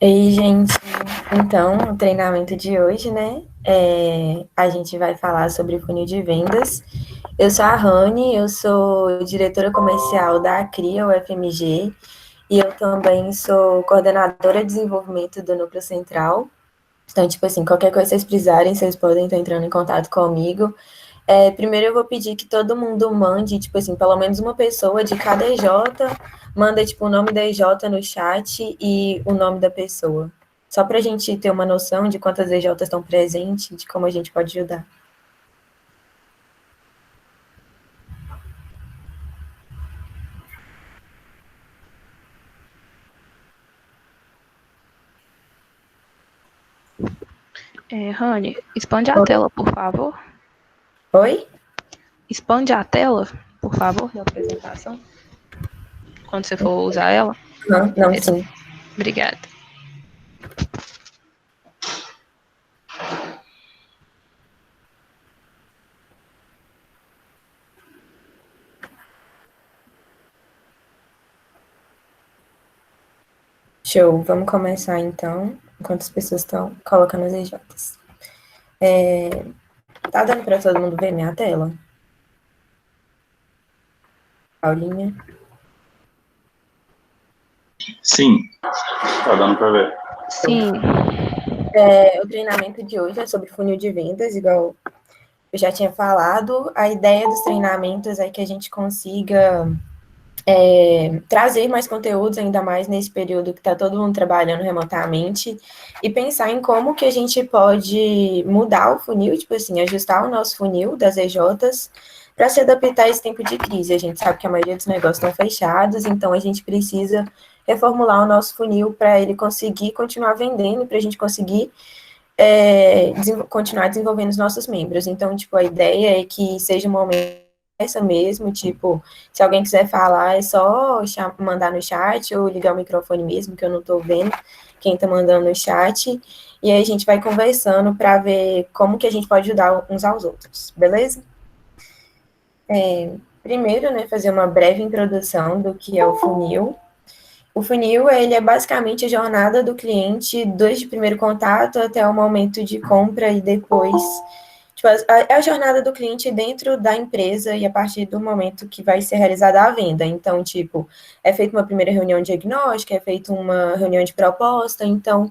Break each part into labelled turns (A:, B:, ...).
A: Ei, gente, então, o treinamento de hoje, né? A gente vai falar sobre funil de vendas. Eu sou a Rani, eu sou diretora comercial da CRIA, UFMG, e eu também sou coordenadora de desenvolvimento do Núcleo Central. Então, tipo assim, qualquer coisa que vocês precisarem, vocês podem estar entrando em contato comigo. Primeiro eu vou pedir que todo mundo mande, tipo assim, pelo menos uma pessoa de cada EJ, manda, tipo, o nome da EJ no chat e o nome da pessoa. Só para a gente ter uma noção de quantas EJs estão presentes, de como a gente pode ajudar.
B: Rani, expande a tela, por favor.
A: Oi?
B: Expande a tela, por favor, da apresentação. Quando você for usar ela.
A: Não, sim.
B: Obrigada.
A: Show, vamos começar então, enquanto as pessoas estão colocando as EJs. Tá dando para todo mundo ver minha tela? Paulinha?
C: Sim, tá dando para ver.
B: Sim.
A: O treinamento de hoje é sobre funil de vendas, igual eu já tinha falado. A ideia dos treinamentos é que a gente consiga trazer mais conteúdos, ainda mais nesse período que está todo mundo trabalhando remotamente, e pensar em como que a gente pode mudar o funil, tipo assim, ajustar o nosso funil das EJs para se adaptar a esse tempo de crise. A gente sabe que a maioria dos negócios estão fechados, então a gente precisa reformular o nosso funil para ele conseguir continuar vendendo, para a gente conseguir continuar desenvolvendo os nossos membros. Então, tipo, a ideia é que seja um momento essa mesmo, tipo, se alguém quiser falar, é só mandar no chat ou ligar o microfone mesmo, que eu não tô vendo quem tá mandando no chat, e aí a gente vai conversando para ver como que a gente pode ajudar uns aos outros, beleza? Primeiro, né, fazer uma breve introdução do que é o funil. O funil, ele é basicamente a jornada do cliente desde o primeiro contato até o momento de compra e depois. Tipo, é a jornada do cliente dentro da empresa e a partir do momento que vai ser realizada a venda. Então, tipo, é feita uma primeira reunião diagnóstica, é feita uma reunião de proposta. Então,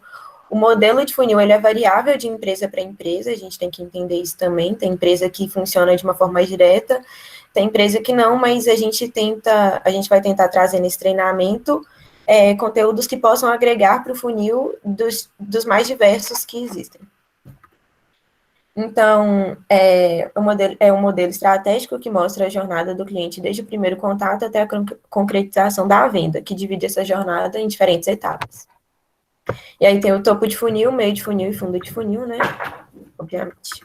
A: o modelo de funil, ele é variável de empresa para empresa, a gente tem que entender isso também. Tem empresa que funciona de uma forma mais direta, tem empresa que não, mas a gente vai tentar trazer nesse treinamento conteúdos que possam agregar para o funil dos mais diversos que existem. Então, é um modelo estratégico que mostra a jornada do cliente desde o primeiro contato até a concretização da venda, que divide essa jornada em diferentes etapas. E aí tem o topo de funil, meio de funil e fundo de funil, né? Obviamente.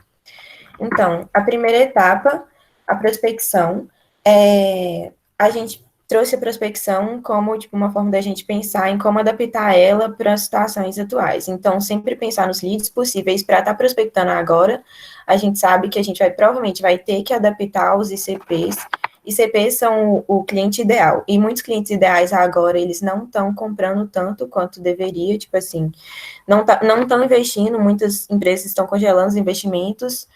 A: Então, a primeira etapa, a prospecção, a gente trouxe a prospecção como tipo, uma forma da gente pensar em como adaptar ela para as situações atuais. Então, sempre pensar nos leads possíveis para estar prospectando agora. A gente sabe que a gente provavelmente vai ter que adaptar os ICPs. ICPs são o cliente ideal. E muitos clientes ideais agora, eles não estão comprando tanto quanto deveria, tipo assim, não estão investindo, muitas empresas estão congelando os investimentos,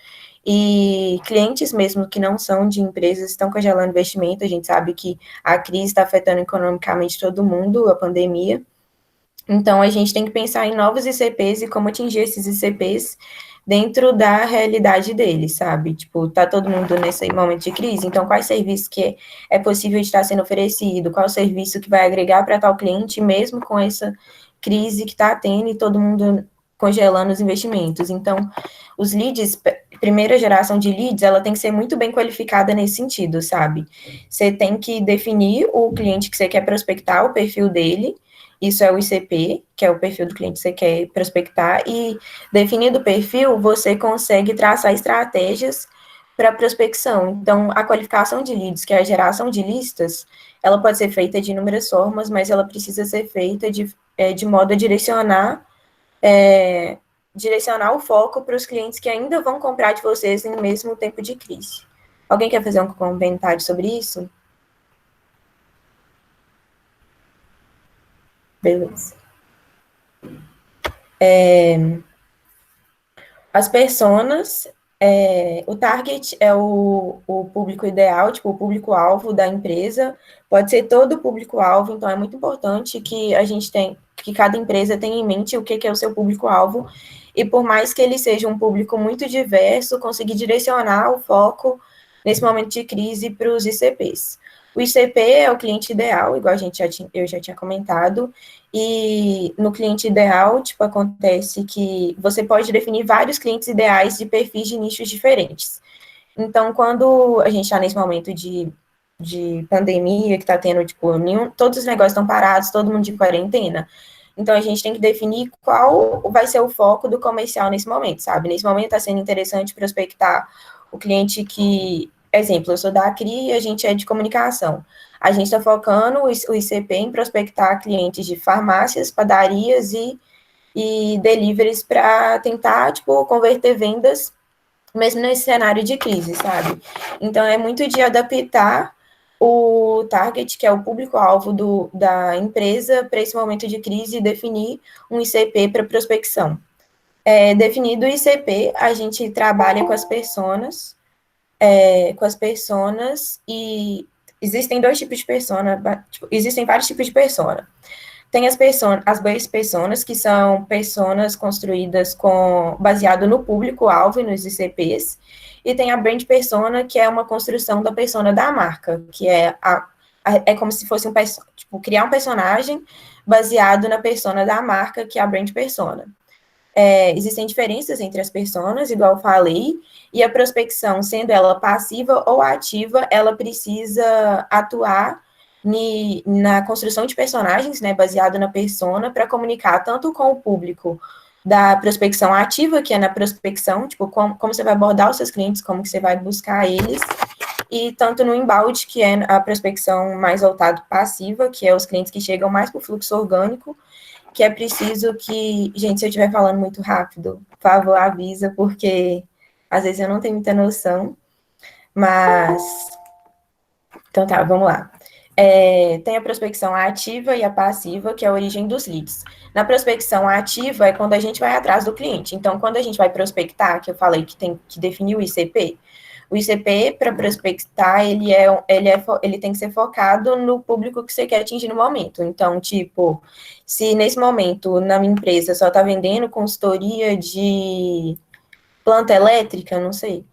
A: e clientes mesmo que não são de empresas estão congelando investimento. A gente sabe que a crise está afetando economicamente todo mundo, a pandemia. Então, a gente tem que pensar em novos ICPs e como atingir esses ICPs dentro da realidade deles, sabe? Tipo, tá todo mundo nesse momento de crise, então quais serviços que é possível de estar sendo oferecido, qual serviço que vai agregar para tal cliente, mesmo com essa crise que está tendo e todo mundo congelando os investimentos. Então, os leads, primeira geração de leads, ela tem que ser muito bem qualificada nesse sentido, sabe? Você tem que definir o cliente que você quer prospectar, o perfil dele, isso é o ICP, que é o perfil do cliente que você quer prospectar, e definido o perfil, você consegue traçar estratégias para prospecção. Então, a qualificação de leads, que é a geração de listas, ela pode ser feita de inúmeras formas, mas ela precisa ser feita de modo a direcionar o foco para os clientes que ainda vão comprar de vocês no mesmo tempo de crise. Alguém quer fazer um comentário sobre isso? Beleza. As personas, o target é o público ideal, tipo, o público-alvo da empresa, pode ser todo o público-alvo, então é muito importante que a gente que cada empresa tenha em mente o que é o seu público-alvo, e por mais que ele seja um público muito diverso, conseguir direcionar o foco nesse momento de crise para os ICPs. O ICP é o cliente ideal, igual eu já tinha comentado, e no cliente ideal, tipo, acontece que você pode definir vários clientes ideais de perfis de nichos diferentes. Então, quando a gente está nesse momento de pandemia, que está tendo, tipo, todos os negócios estão parados, todo mundo de quarentena, então a gente tem que definir qual vai ser o foco do comercial nesse momento, sabe? Nesse momento está sendo interessante prospectar o cliente que, exemplo, eu sou da Acri e a gente é de comunicação. A gente está focando o ICP em prospectar clientes de farmácias, padarias e deliveries para tentar, tipo, converter vendas mesmo nesse cenário de crise, sabe? Então, é muito de adaptar o target, que é o público-alvo da empresa, para esse momento de crise e definir um ICP para prospecção. Definido o ICP, a gente trabalha com as personas, e existem dois tipos de persona, tipo, existem vários tipos de persona. Tem as base personas, que são personas construídas baseado no público-alvo e nos ICPs, e tem a brand persona, que é uma construção da persona da marca, que é como se fosse tipo, criar um personagem baseado na persona da marca, que é a brand persona. Existem diferenças entre as personas, igual eu falei, e a prospecção, sendo ela passiva ou ativa, ela precisa atuar na construção de personagens, né, baseado na persona, para comunicar tanto com o público da prospecção ativa, que é na prospecção, tipo, como você vai abordar os seus clientes, como que você vai buscar eles, e tanto no inbound, que é a prospecção mais voltada passiva, que é os clientes que chegam mais para o fluxo orgânico, que é preciso que, gente, se eu estiver falando muito rápido, por favor, avisa, porque às vezes eu não tenho muita noção, mas... Então tá, vamos lá. Tem a prospecção ativa e a passiva, que é a origem dos leads. Na prospecção ativa é quando a gente vai atrás do cliente. Então, quando a gente vai prospectar, que eu falei que tem que definir o ICP para prospectar, ele tem que ser focado no público que você quer atingir no momento. Então, tipo, se nesse momento na minha empresa só está vendendo consultoria de planta elétrica, não sei,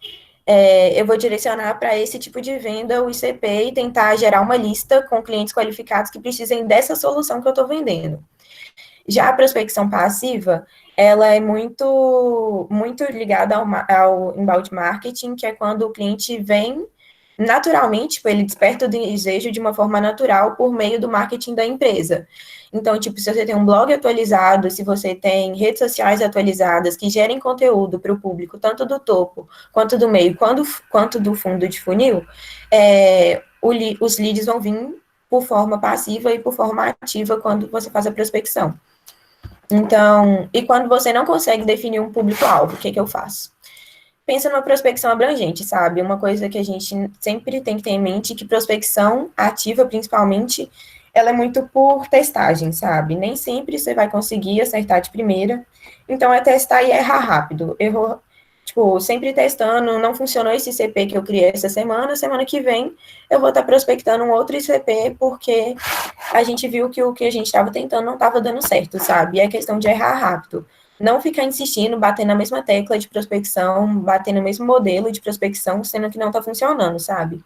A: eu vou direcionar para esse tipo de venda o ICP e tentar gerar uma lista com clientes qualificados que precisem dessa solução que eu estou vendendo. Já a prospecção passiva, ela é muito, muito ligada ao inbound marketing, que é quando o cliente vem naturalmente, tipo, ele desperta o desejo de uma forma natural por meio do marketing da empresa. Então, tipo, se você tem um blog atualizado, se você tem redes sociais atualizadas que gerem conteúdo para o público, tanto do topo, quanto do meio, quanto do fundo de funil, os leads vão vir por forma passiva e por forma ativa quando você faz a prospecção. Então, e quando você não consegue definir um público-alvo, o que eu faço? Pensa numa prospecção abrangente, sabe? Uma coisa que a gente sempre tem que ter em mente, que prospecção ativa, principalmente, ela é muito por testagem, sabe? Nem sempre você vai conseguir acertar de primeira. Então, é testar e errar rápido. Errou, tipo, sempre testando, não funcionou esse ICP que eu criei essa semana que vem eu vou estar prospectando um outro ICP, porque a gente viu que o que a gente estava tentando não estava dando certo, sabe? E é questão de errar rápido. Não ficar insistindo, bater na mesma tecla de prospecção, bater no mesmo modelo de prospecção, sendo que não está funcionando, sabe?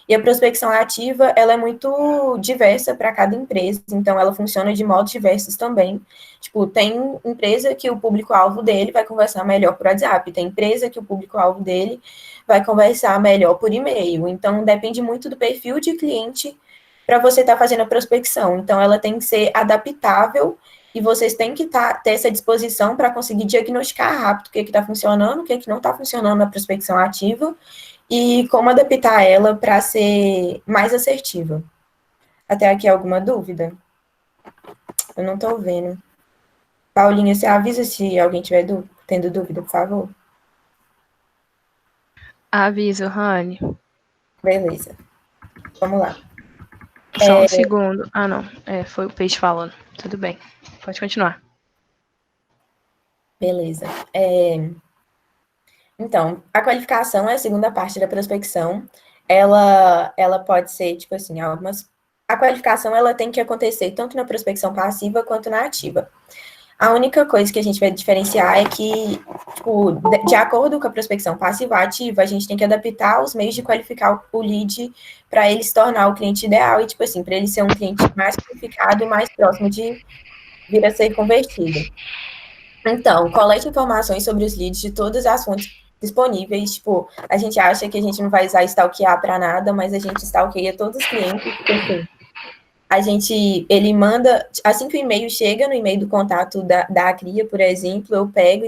A: E a prospecção ativa, ela é muito diversa para cada empresa, então ela funciona de modos diversos também. Tipo, tem empresa que o público-alvo dele vai conversar melhor por WhatsApp, tem empresa que o público-alvo dele vai conversar melhor por e-mail. Então, depende muito do perfil de cliente para você estar fazendo a prospecção. Então, ela tem que ser adaptável e vocês têm que ter essa disposição para conseguir diagnosticar rápido o que está funcionando, o que não está funcionando na prospecção ativa e como adaptar ela para ser mais assertiva. Até aqui alguma dúvida? Eu não estou vendo. Paulinha, você avisa se alguém estiver tendo dúvida, por favor?
B: Aviso, Rani.
A: Beleza. Vamos lá.
B: Só um segundo. Ah, não. Foi o Peixe falando. Tudo bem. Pode continuar.
A: Beleza. Então, a qualificação é a segunda parte da prospecção. Ela pode ser, tipo assim, algumas... A qualificação, ela tem que acontecer tanto na prospecção passiva quanto na ativa. A única coisa que a gente vai diferenciar é que, tipo, de acordo com a prospecção passiva e ativa, a gente tem que adaptar os meios de qualificar o lead para ele se tornar o cliente ideal e, tipo assim, para ele ser um cliente mais qualificado e mais próximo de vir a ser convertido. Então, colete informações sobre os leads de todas as fontes disponíveis. Tipo, a gente acha que a gente não vai usar stalkear para nada, mas a gente stalkeia todos os clientes, tipo assim, ele manda, assim que o e-mail chega no e-mail do contato da cria, por exemplo, eu pego,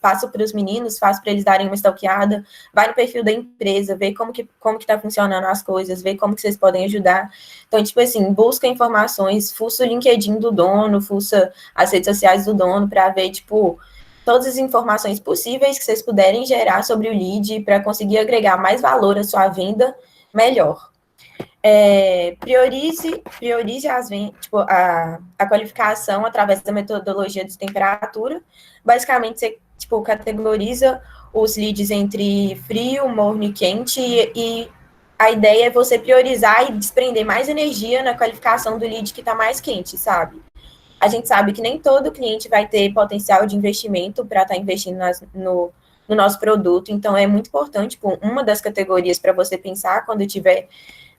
A: passo para os meninos, faço para eles darem uma stalkeada, vai no perfil da empresa, vê como que tá funcionando as coisas, vê como que vocês podem ajudar. Então, tipo assim, busca informações, fuça o LinkedIn do dono, fuça as redes sociais do dono para ver, tipo, todas as informações possíveis que vocês puderem gerar sobre o lead para conseguir agregar mais valor à sua venda, melhor. Priorize a qualificação através da metodologia de temperatura. Basicamente, você categoriza os leads entre frio, morno e quente, e a ideia é você priorizar e desprender mais energia na qualificação do lead que está mais quente, sabe? A gente sabe que nem todo cliente vai ter potencial de investimento para estar investindo no nosso produto, então é muito importante, uma das categorias para você pensar quando tiver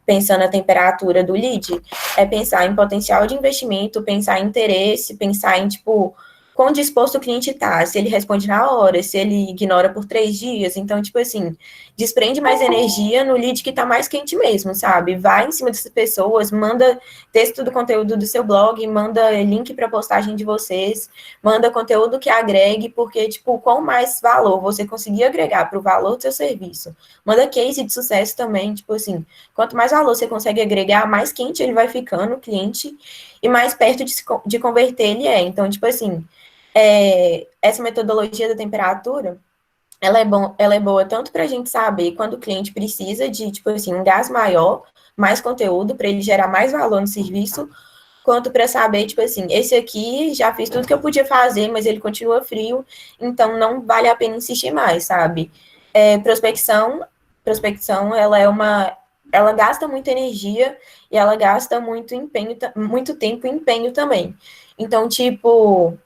A: pensando a temperatura do lead, é pensar em potencial de investimento, pensar em interesse, pensar em, tipo, quão disposto o cliente está, se ele responde na hora, se ele ignora por 3 dias. Então, tipo assim, desprende mais energia no lead que está mais quente mesmo, sabe? Vai em cima dessas pessoas, manda texto do conteúdo do seu blog, manda link para postagem de vocês, manda conteúdo que agregue, porque, tipo, qual mais valor você conseguir agregar para o valor do seu serviço. Manda case de sucesso também, tipo assim, quanto mais valor você consegue agregar, mais quente ele vai ficando, o cliente, e mais perto de converter ele é. Então, tipo assim, essa metodologia da temperatura, ela é boa tanto para a gente saber quando o cliente precisa de, tipo assim, um gás maior, mais conteúdo, para ele gerar mais valor no serviço, quanto para saber, tipo assim, esse aqui já fiz tudo que eu podia fazer, mas ele continua frio, então não vale a pena insistir mais, sabe? Prospecção, ela gasta muita energia e ela gasta muito empenho, muito tempo e empenho também. Então, tipo,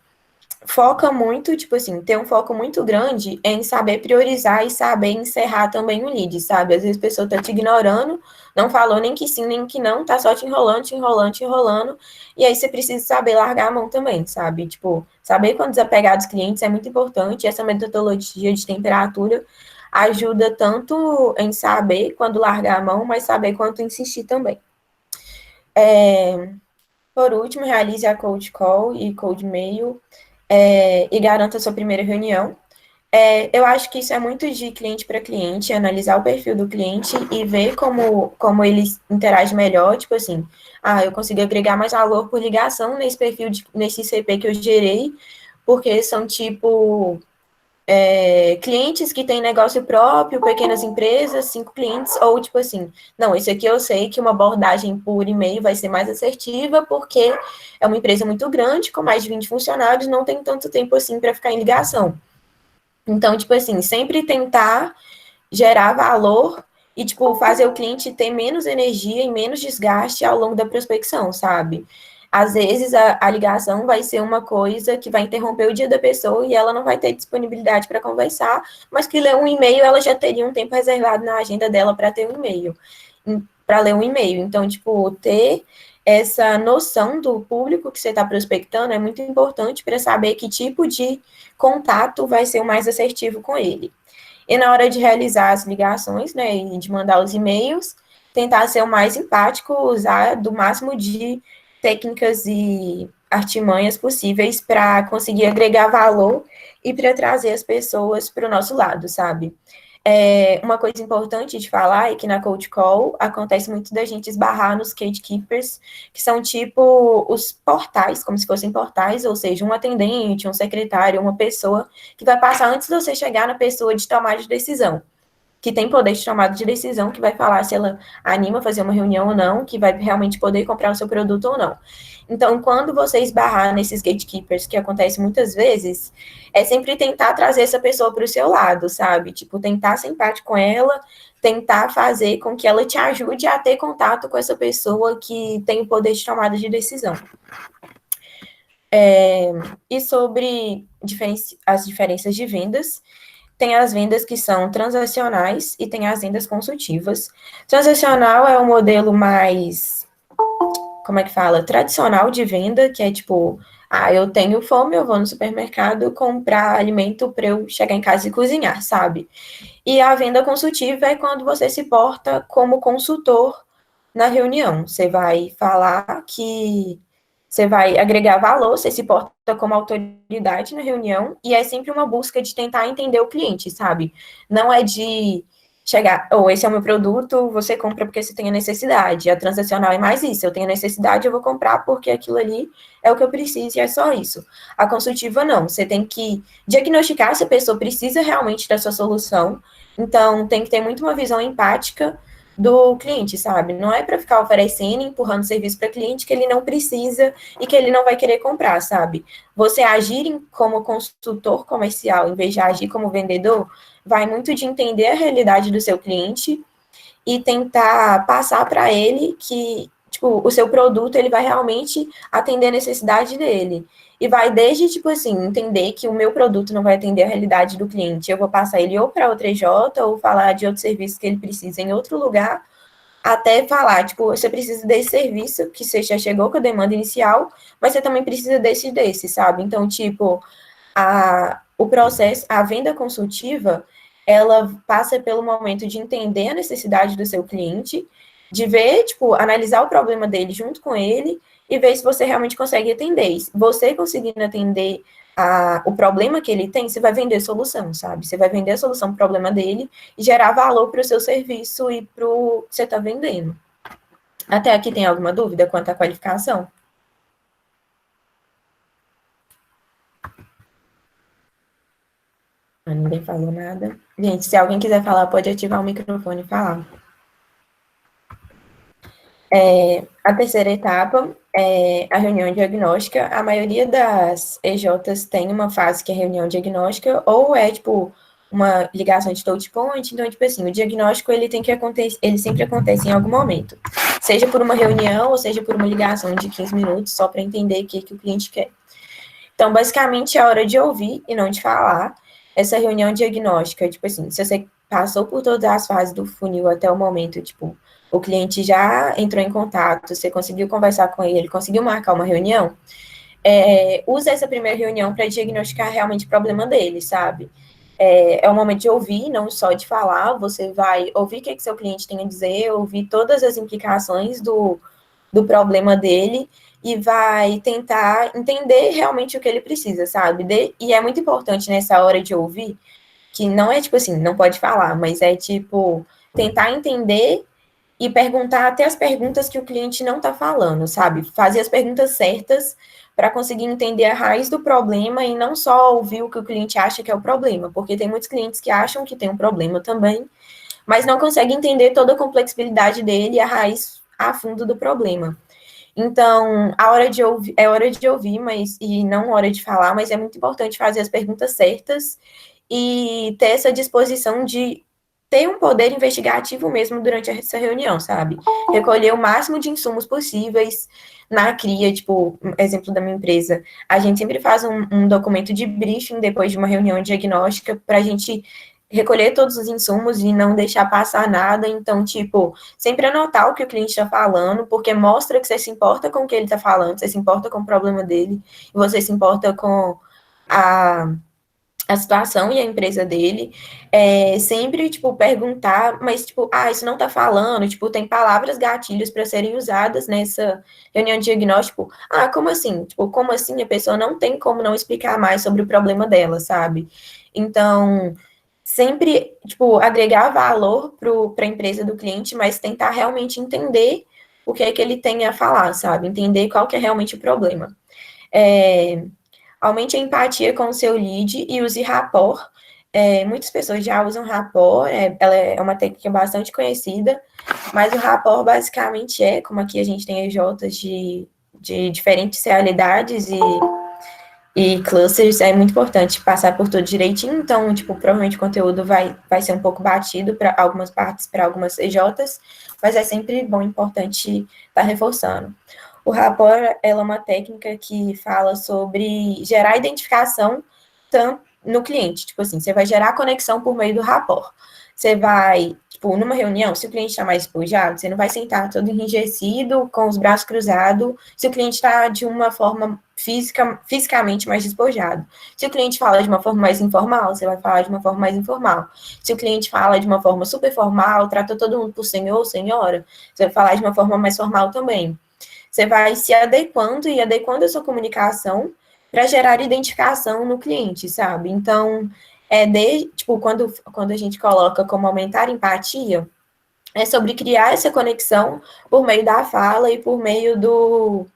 A: foca muito, tipo assim, tem um foco muito grande em saber priorizar e saber encerrar também o lead, sabe? Às vezes a pessoa tá te ignorando, não falou nem que sim, nem que não, tá só te enrolando, te enrolando, te enrolando, e aí você precisa saber largar a mão também, sabe? Tipo, saber quando desapegar dos clientes é muito importante, essa metodologia de temperatura ajuda tanto em saber quando largar a mão, mas saber quanto insistir também. Por último, realize a cold call e cold mail, e garanta a sua primeira reunião. Eu acho que isso é muito de cliente para cliente, analisar o perfil do cliente e ver como ele interage melhor, tipo assim, eu consigo agregar mais valor por ligação nesse perfil, nesse CP que eu gerei, porque são, tipo, clientes que têm negócio próprio, pequenas empresas, 5 clientes, ou tipo assim, não, esse aqui eu sei que uma abordagem por e-mail vai ser mais assertiva, porque é uma empresa muito grande, com mais de 20 funcionários, não tem tanto tempo assim para ficar em ligação. Então, tipo assim, sempre tentar gerar valor e, tipo, fazer o cliente ter menos energia e menos desgaste ao longo da prospecção, sabe? Às vezes, a ligação vai ser uma coisa que vai interromper o dia da pessoa e ela não vai ter disponibilidade para conversar, mas que ler um e-mail, ela já teria um tempo reservado na agenda dela para ter um e-mail, para ler um e-mail. Então, tipo, ter essa noção do público que você está prospectando é muito importante para saber que tipo de contato vai ser o mais assertivo com ele. E na hora de realizar as ligações, né, e de mandar os e-mails, tentar ser o mais empático, usar do máximo de técnicas e artimanhas possíveis para conseguir agregar valor e para trazer as pessoas para o nosso lado, sabe? Uma coisa importante de falar é que na cold call acontece muito da gente esbarrar nos gatekeepers, que são tipo os portais, como se fossem portais, ou seja, um atendente, um secretário, uma pessoa que vai passar antes de você chegar na pessoa de tomar de decisão. que tem poder de tomada de decisão, que vai falar se ela anima a fazer uma reunião ou não, que vai realmente poder comprar o seu produto ou não. Então, quando você esbarrar nesses gatekeepers, que acontece muitas vezes, é sempre tentar trazer essa pessoa para o seu lado, sabe? Tipo, tentar ser empático com ela, tentar fazer com que ela te ajude a ter contato com essa pessoa que tem o poder de tomada de decisão. E sobre as diferenças de vendas, tem as vendas que são transacionais e tem as vendas consultivas. Transacional é o modelo mais, como é que fala? Tradicional de venda, que é tipo, eu tenho fome, eu vou no supermercado comprar alimento para eu chegar em casa e cozinhar, sabe? E a venda consultiva é quando você se porta como consultor na reunião. Você vai falar que você vai agregar valor, você se porta como autoridade na reunião, e é sempre uma busca de tentar entender o cliente, sabe? Não é de chegar, esse é o meu produto, você compra porque você tem a necessidade. A transacional é mais isso, eu tenho a necessidade, eu vou comprar porque aquilo ali é o que eu preciso e é só isso. A consultiva não, você tem que diagnosticar se a pessoa precisa realmente da sua solução, então tem que ter muito uma visão empática do cliente, sabe? Não é para ficar oferecendo, empurrando serviço para cliente que ele não precisa e que ele não vai querer comprar, sabe? Você agir como consultor comercial, em vez de agir como vendedor, vai muito de entender a realidade do seu cliente e tentar passar para ele que, tipo, o seu produto, ele vai realmente atender a necessidade dele. E vai desde, tipo assim, entender que o meu produto não vai atender a realidade do cliente. Eu vou passar ele ou para outra EJ, ou falar de outro serviço que ele precisa em outro lugar, até falar, tipo, você precisa desse serviço, que você já chegou com a demanda inicial, mas você também precisa desse, sabe? Então, tipo, o processo, a venda consultiva, ela passa pelo momento de entender a necessidade do seu cliente, de ver, tipo, analisar o problema dele junto com ele e ver se você realmente consegue atender. Se você conseguindo atender o problema que ele tem, você vai vender solução, sabe? Você vai vender a solução para o problema dele e gerar valor para o seu serviço e para o que você está vendendo. Até aqui tem alguma dúvida quanto à qualificação? Ninguém falou nada. Gente, se alguém quiser falar, pode ativar o microfone e falar. A terceira etapa é a reunião diagnóstica. A maioria das EJs tem uma fase que é reunião diagnóstica, ou é, tipo, uma ligação de touch point. Então, tipo assim, o diagnóstico, ele tem que acontecer, ele sempre acontece em algum momento. Seja por uma reunião, ou seja por uma ligação de 15 minutos, só para entender o que o cliente quer. Então, basicamente, é a hora de ouvir e não de falar. Essa reunião diagnóstica, tipo assim, se você passou por todas as fases do funil até o momento, tipo, o cliente já entrou em contato, você conseguiu conversar com ele, conseguiu marcar uma reunião, usa essa primeira reunião para diagnosticar realmente o problema dele, sabe? É o momento de ouvir, não só de falar, você vai ouvir o que seu cliente tem a dizer, ouvir todas as implicações do problema dele, e vai tentar entender realmente o que ele precisa, sabe? E é muito importante nessa hora de ouvir, que não é tipo assim, não pode falar, mas é tipo, tentar entender e perguntar até as perguntas que o cliente não está falando, sabe? Fazer as perguntas certas para conseguir entender a raiz do problema e não só ouvir o que o cliente acha que é o problema, porque tem muitos clientes que acham que tem um problema também, mas não conseguem entender toda a complexidade dele e a raiz a fundo do problema. Então, a hora de ouvir, é hora de ouvir, e não hora de falar, mas é muito importante fazer as perguntas certas e ter essa disposição de ter um poder investigativo mesmo durante essa reunião, sabe? Recolher o máximo de insumos possíveis na cria, tipo, exemplo da minha empresa. A gente sempre faz um documento de briefing depois de uma reunião diagnóstica para a gente recolher todos os insumos e não deixar passar nada. Então, tipo, sempre anotar o que o cliente está falando, porque mostra que você se importa com o que ele está falando, você se importa com o problema dele, e você se importa com a situação e a empresa dele, sempre, tipo, perguntar, mas, tipo, isso não tá falando, tipo, tem palavras gatilhos para serem usadas nessa reunião de diagnóstico. Como assim? Tipo, como assim a pessoa não tem como não explicar mais sobre o problema dela, sabe? Então, sempre, tipo, agregar valor para a empresa do cliente, mas tentar realmente entender o que é que ele tem a falar, sabe? Entender qual que é realmente o problema. Aumente a empatia com o seu lead e use rapport. muitas pessoas já usam rapport, ela é uma técnica bastante conhecida, mas o rapport basicamente como aqui a gente tem EJs de diferentes realidades e clusters, é muito importante passar por tudo direitinho, então, tipo, provavelmente o conteúdo vai ser um pouco batido para algumas partes, para algumas EJs, mas é sempre bom e importante estar reforçando. O rapport, ela é uma técnica que fala sobre gerar identificação no cliente, tipo assim, você vai gerar conexão por meio do rapport. Você vai, tipo, numa reunião, se o cliente está mais despojado, você não vai sentar todo enrijecido, com os braços cruzados, se o cliente está de uma forma fisicamente mais despojado. Se o cliente fala de uma forma mais informal, você vai falar de uma forma mais informal. Se o cliente fala de uma forma super formal, trata todo mundo por senhor ou senhora, você vai falar de uma forma mais formal também. Você vai se adequando e adequando a sua comunicação para gerar identificação no cliente, sabe? Então, tipo, quando a gente coloca como aumentar a empatia, é sobre criar essa conexão por meio da fala e por meio do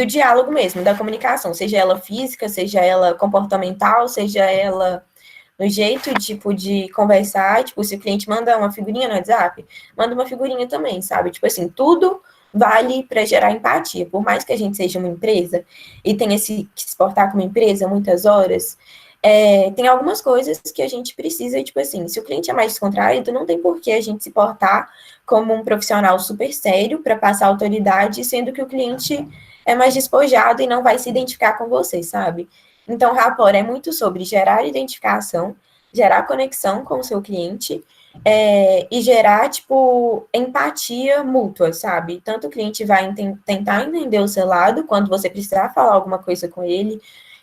A: diálogo mesmo, da comunicação, seja ela física, seja ela comportamental, seja ela no jeito, tipo, de conversar, tipo, se o cliente manda uma figurinha no WhatsApp, manda uma figurinha também, sabe? Tipo assim, tudo vale para gerar empatia. Por mais que a gente seja uma empresa e tenha que se portar como empresa muitas horas, tem algumas coisas que a gente precisa, tipo assim, se o cliente é mais descontraído, não tem por que a gente se portar como um profissional super sério para passar autoridade, sendo que o cliente é mais despojado e não vai se identificar com você, sabe? Então, rapport é muito sobre gerar identificação, gerar conexão com o seu cliente e gerar, tipo, empatia mútua, sabe? Tanto o cliente vai tentar entender o seu lado, quando você precisar falar alguma coisa com ele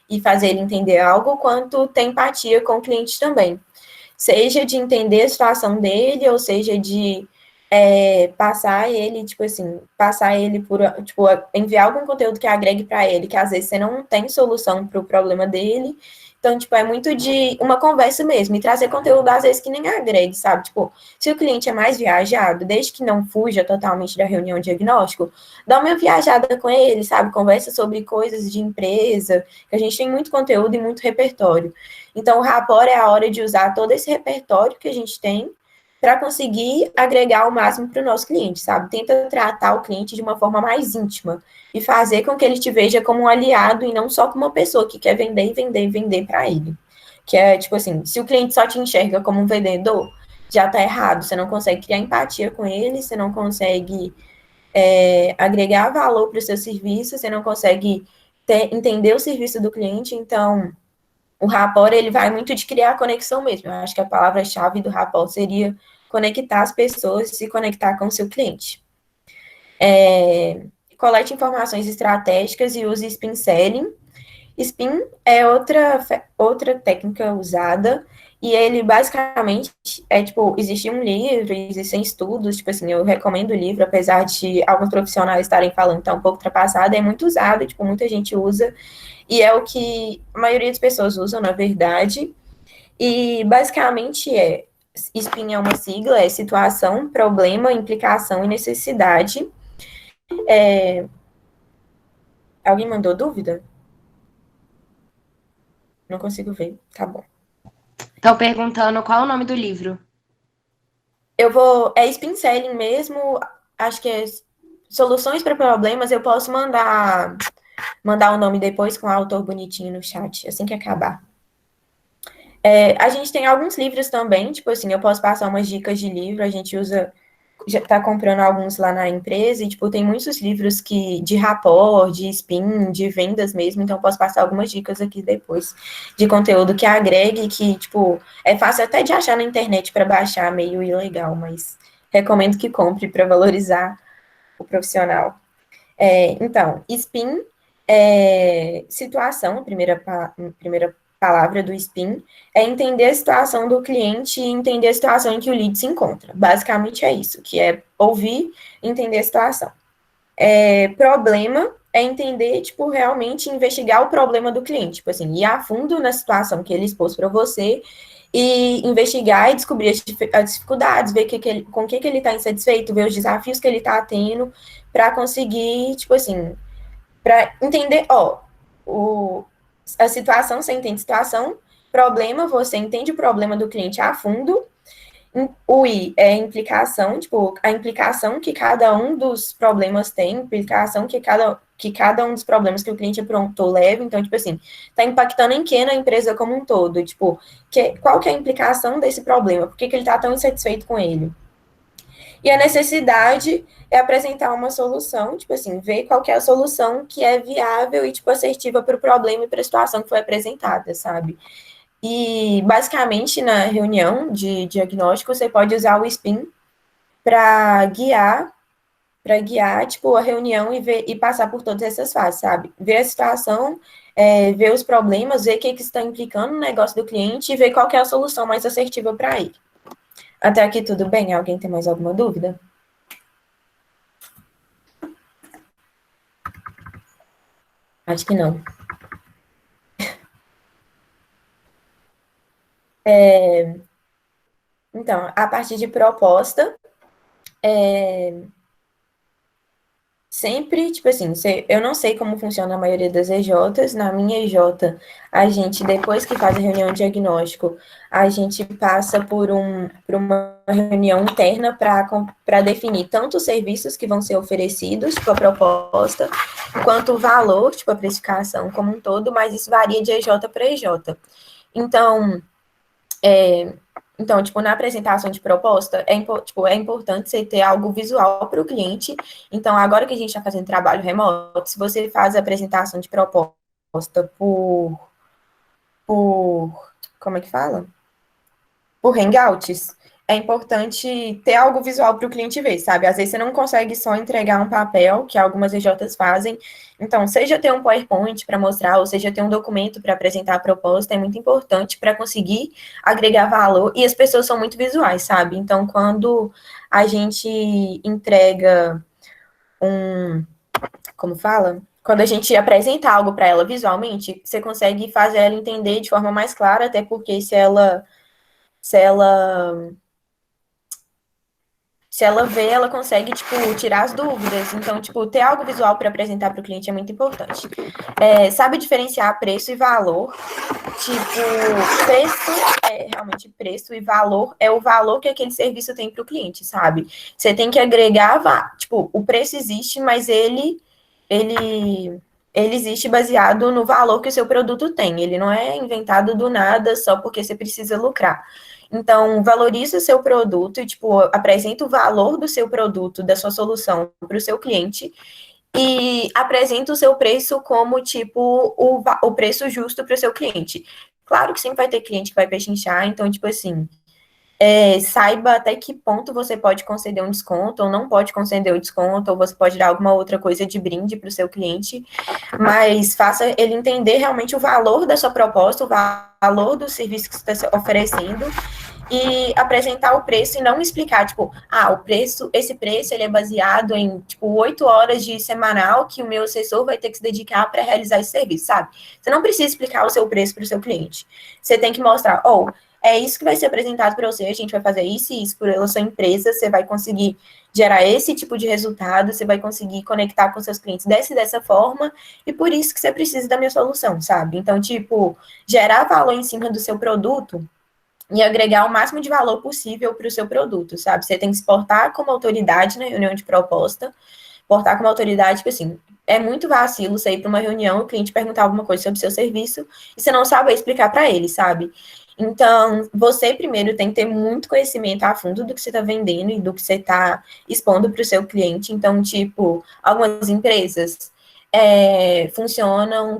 A: e fazer ele entender algo, quanto ter empatia com o cliente também. Seja de entender a situação dele, ou seja de passar ele, tipo assim, passar ele por, tipo, enviar algum conteúdo que agregue para ele, que às vezes você não tem solução para o problema dele. Então, tipo, é muito de uma conversa mesmo, e trazer conteúdo, às vezes, que nem agregue, sabe? Tipo, se o cliente é mais viajado, desde que não fuja totalmente da reunião de diagnóstico, dá uma viajada com ele, sabe? Conversa sobre coisas de empresa, que a gente tem muito conteúdo e muito repertório. Então, o rapport é a hora de usar todo esse repertório que a gente tem para conseguir agregar o máximo para o nosso cliente, sabe? Tenta tratar o cliente de uma forma mais íntima e fazer com que ele te veja como um aliado e não só como uma pessoa que quer vender e vender e vender para ele. Que é, tipo assim, se o cliente só te enxerga como um vendedor, já tá errado. Você não consegue criar empatia com ele, você não consegue agregar valor para o seu serviço, você não consegue entender o serviço do cliente, então o rapport, ele vai muito de criar conexão mesmo. Eu acho que a palavra-chave do rapport seria conectar as pessoas e se conectar com o seu cliente. Colete informações estratégicas e use spin selling. Spin é outra técnica usada, e ele basicamente tipo, existe um livro, existem estudos, tipo assim, eu recomendo o livro, apesar de alguns profissionais estarem falando que está um pouco ultrapassado, é muito usado, tipo, muita gente usa, e é o que a maioria das pessoas usam, na verdade, e basicamente SPIN é uma sigla, é situação, problema, implicação e necessidade. Alguém mandou dúvida? Não consigo ver, tá bom.
D: Estão perguntando qual é o nome do livro.
A: Spin Selling mesmo, acho que é Soluções para Problemas, eu posso mandar o nome depois com o autor bonitinho no chat, assim que acabar. A gente tem alguns livros também, tipo assim, eu posso passar umas dicas de livro, a gente já tá comprando alguns lá na empresa, e, tipo, tem muitos livros de rapport, de spin, de vendas mesmo, então eu posso passar algumas dicas aqui depois, de conteúdo que agregue, que, tipo, é fácil até de achar na internet para baixar, meio ilegal, mas recomendo que compre para valorizar o profissional. Então, spin situação, a primeira palavra do SPIN, é entender a situação do cliente e entender a situação em que o lead se encontra. Basicamente é isso, que é ouvir e entender a situação. Problema é entender, tipo, realmente investigar o problema do cliente, tipo assim, ir a fundo na situação que ele expôs para você e investigar e descobrir as dificuldades, ver com o que ele está insatisfeito, ver os desafios que ele está tendo, para conseguir, tipo assim, para entender, a situação, você entende a situação, problema, você entende o problema do cliente a fundo. O I é implicação, tipo, a implicação que cada um dos problemas tem, implicação que cada um dos problemas que o cliente aprontou leva. Então, tipo assim, tá impactando em que na empresa como um todo? Tipo, qual que é a implicação desse problema? Por que ele tá tão insatisfeito com ele? E a necessidade é apresentar uma solução, tipo assim, ver qual que é a solução que é viável e, tipo, assertiva para o problema e para a situação que foi apresentada, sabe? E, basicamente, na reunião de diagnóstico, você pode usar o SPIN para guiar, tipo, a reunião e passar por todas essas fases, sabe? Ver a situação, ver os problemas, ver o que está implicando no negócio do cliente e ver qual que é a solução mais assertiva para ele. Até aqui tudo bem? Alguém tem mais alguma dúvida? Acho que não. Então, a partir de proposta, sempre, tipo assim, eu não sei como funciona a maioria das EJs. Na minha EJ, a gente, depois que faz a reunião de diagnóstico, a gente passa por uma reunião interna para definir tanto os serviços que vão ser oferecidos, tipo a proposta, quanto o valor, tipo a precificação como um todo, mas isso varia de EJ para EJ. Então, tipo, na apresentação de proposta, é importante você ter algo visual para o cliente. Então, agora que a gente está fazendo trabalho remoto, se você faz a apresentação de proposta como é que fala? Por Hangouts, é importante ter algo visual para o cliente ver, sabe? Às vezes você não consegue só entregar um papel, que algumas EJs fazem. Então, seja ter um PowerPoint para mostrar, ou seja ter um documento para apresentar a proposta, é muito importante para conseguir agregar valor. E as pessoas são muito visuais, sabe? Então, quando a gente entrega como fala? Quando a gente apresenta algo para ela visualmente, você consegue fazer ela entender de forma mais clara, até porque se ela vê, ela consegue, tipo, tirar as dúvidas. Então, tipo, ter algo visual para apresentar para o cliente é muito importante. Sabe diferenciar preço e valor. Tipo, realmente preço e valor é o valor que aquele serviço tem para o cliente, sabe? Você tem que agregar, tipo, o preço existe, mas ele existe baseado no valor que o seu produto tem. Ele não é inventado do nada só porque você precisa lucrar. Então, valorize o seu produto e, tipo, apresenta o valor do seu produto, da sua solução para o seu cliente e apresenta o seu preço como, tipo, o preço justo para o seu cliente. Claro que sempre vai ter cliente que vai pechinchar, então, tipo assim, saiba até que ponto você pode conceder um desconto ou não pode conceder o desconto, ou você pode dar alguma outra coisa de brinde para o seu cliente, mas faça ele entender realmente o valor da sua proposta, o valor do serviço que você está oferecendo, e apresentar o preço e não explicar, tipo, esse preço ele é baseado em, tipo, 8 horas de semanal que o meu assessor vai ter que se dedicar para realizar esse serviço, sabe? Você não precisa explicar o seu preço para o seu cliente. Você tem que mostrar, é isso que vai ser apresentado para você, a gente vai fazer isso e isso pela sua empresa, você vai conseguir gerar esse tipo de resultado, você vai conseguir conectar com seus clientes dessa forma, e por isso que você precisa da minha solução, sabe? Então, tipo, gerar valor em cima do seu produto e agregar o máximo de valor possível para o seu produto, sabe? Você tem que se portar como autoridade na reunião de proposta, portar como autoridade, tipo assim, é muito vacilo você ir para uma reunião, o cliente perguntar alguma coisa sobre o seu serviço e você não sabe explicar para ele, sabe? Então, você primeiro tem que ter muito conhecimento a fundo do que você está vendendo e do que você está expondo para o seu cliente. Então, tipo, algumas empresas funcionam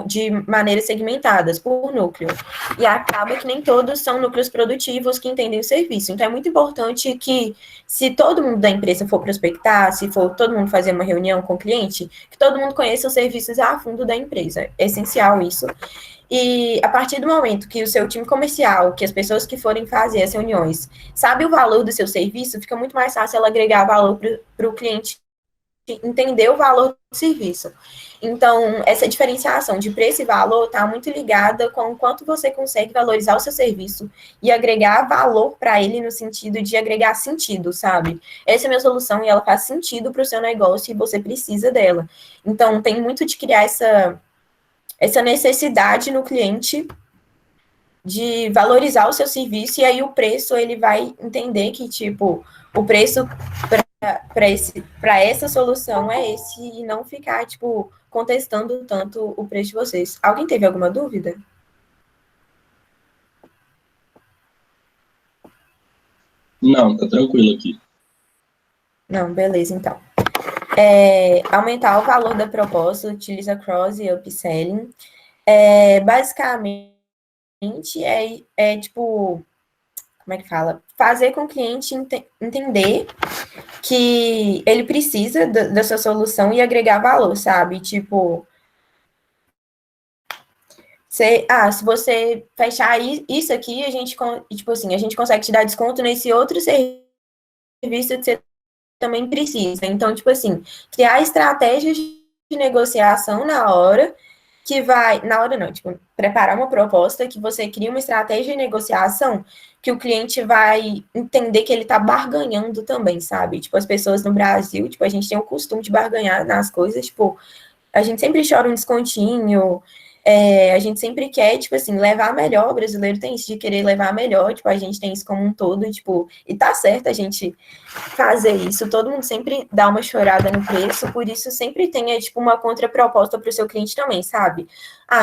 A: de maneiras segmentadas por núcleo. E acaba que nem todos são núcleos produtivos que entendem o serviço. Então, é muito importante que, se todo mundo da empresa for prospectar, se for todo mundo fazer uma reunião com o cliente, que todo mundo conheça os serviços a fundo da empresa. É essencial isso. E a partir do momento que o seu time comercial, que as pessoas que forem fazer as reuniões, sabe o valor do seu serviço, fica muito mais fácil ela agregar valor para o cliente entender o valor do serviço. Então, essa diferenciação de preço e valor está muito ligada com o quanto você consegue valorizar o seu serviço e agregar valor para ele no sentido de agregar sentido, sabe? Essa é a minha solução e ela faz sentido para o seu negócio e você precisa dela. Então, tem muito de criar essa necessidade no cliente de valorizar o seu serviço, e aí o preço, ele vai entender que, tipo, o preço para essa solução é esse, e não ficar, tipo, contestando tanto o preço de vocês. Alguém teve alguma dúvida?
C: Não, tá tranquilo aqui.
A: Não, beleza, então. Aumentar o valor da proposta, utiliza cross e upselling. Basicamente, tipo, como é que fala? Fazer com o cliente entender que ele precisa da sua solução e agregar valor, sabe? Tipo, se você fechar isso aqui, tipo assim, a gente consegue te dar desconto nesse outro serviço que você também precisa. Então, tipo assim, criar estratégias de negociação na hora, que vai, na hora não, tipo, preparar uma proposta que você cria uma estratégia de negociação que o cliente vai entender que ele tá barganhando também, sabe? Tipo, as pessoas no Brasil, tipo, a gente tem o costume de barganhar nas coisas, tipo, a gente sempre chora um descontinho, a gente sempre quer, tipo assim, levar melhor, o brasileiro tem isso de querer levar melhor, tipo, a gente tem isso como um todo, tipo, e tá certo a gente fazer isso, todo mundo sempre dá uma chorada no preço, por isso sempre tenha, tipo, uma contraproposta para o seu cliente também, sabe?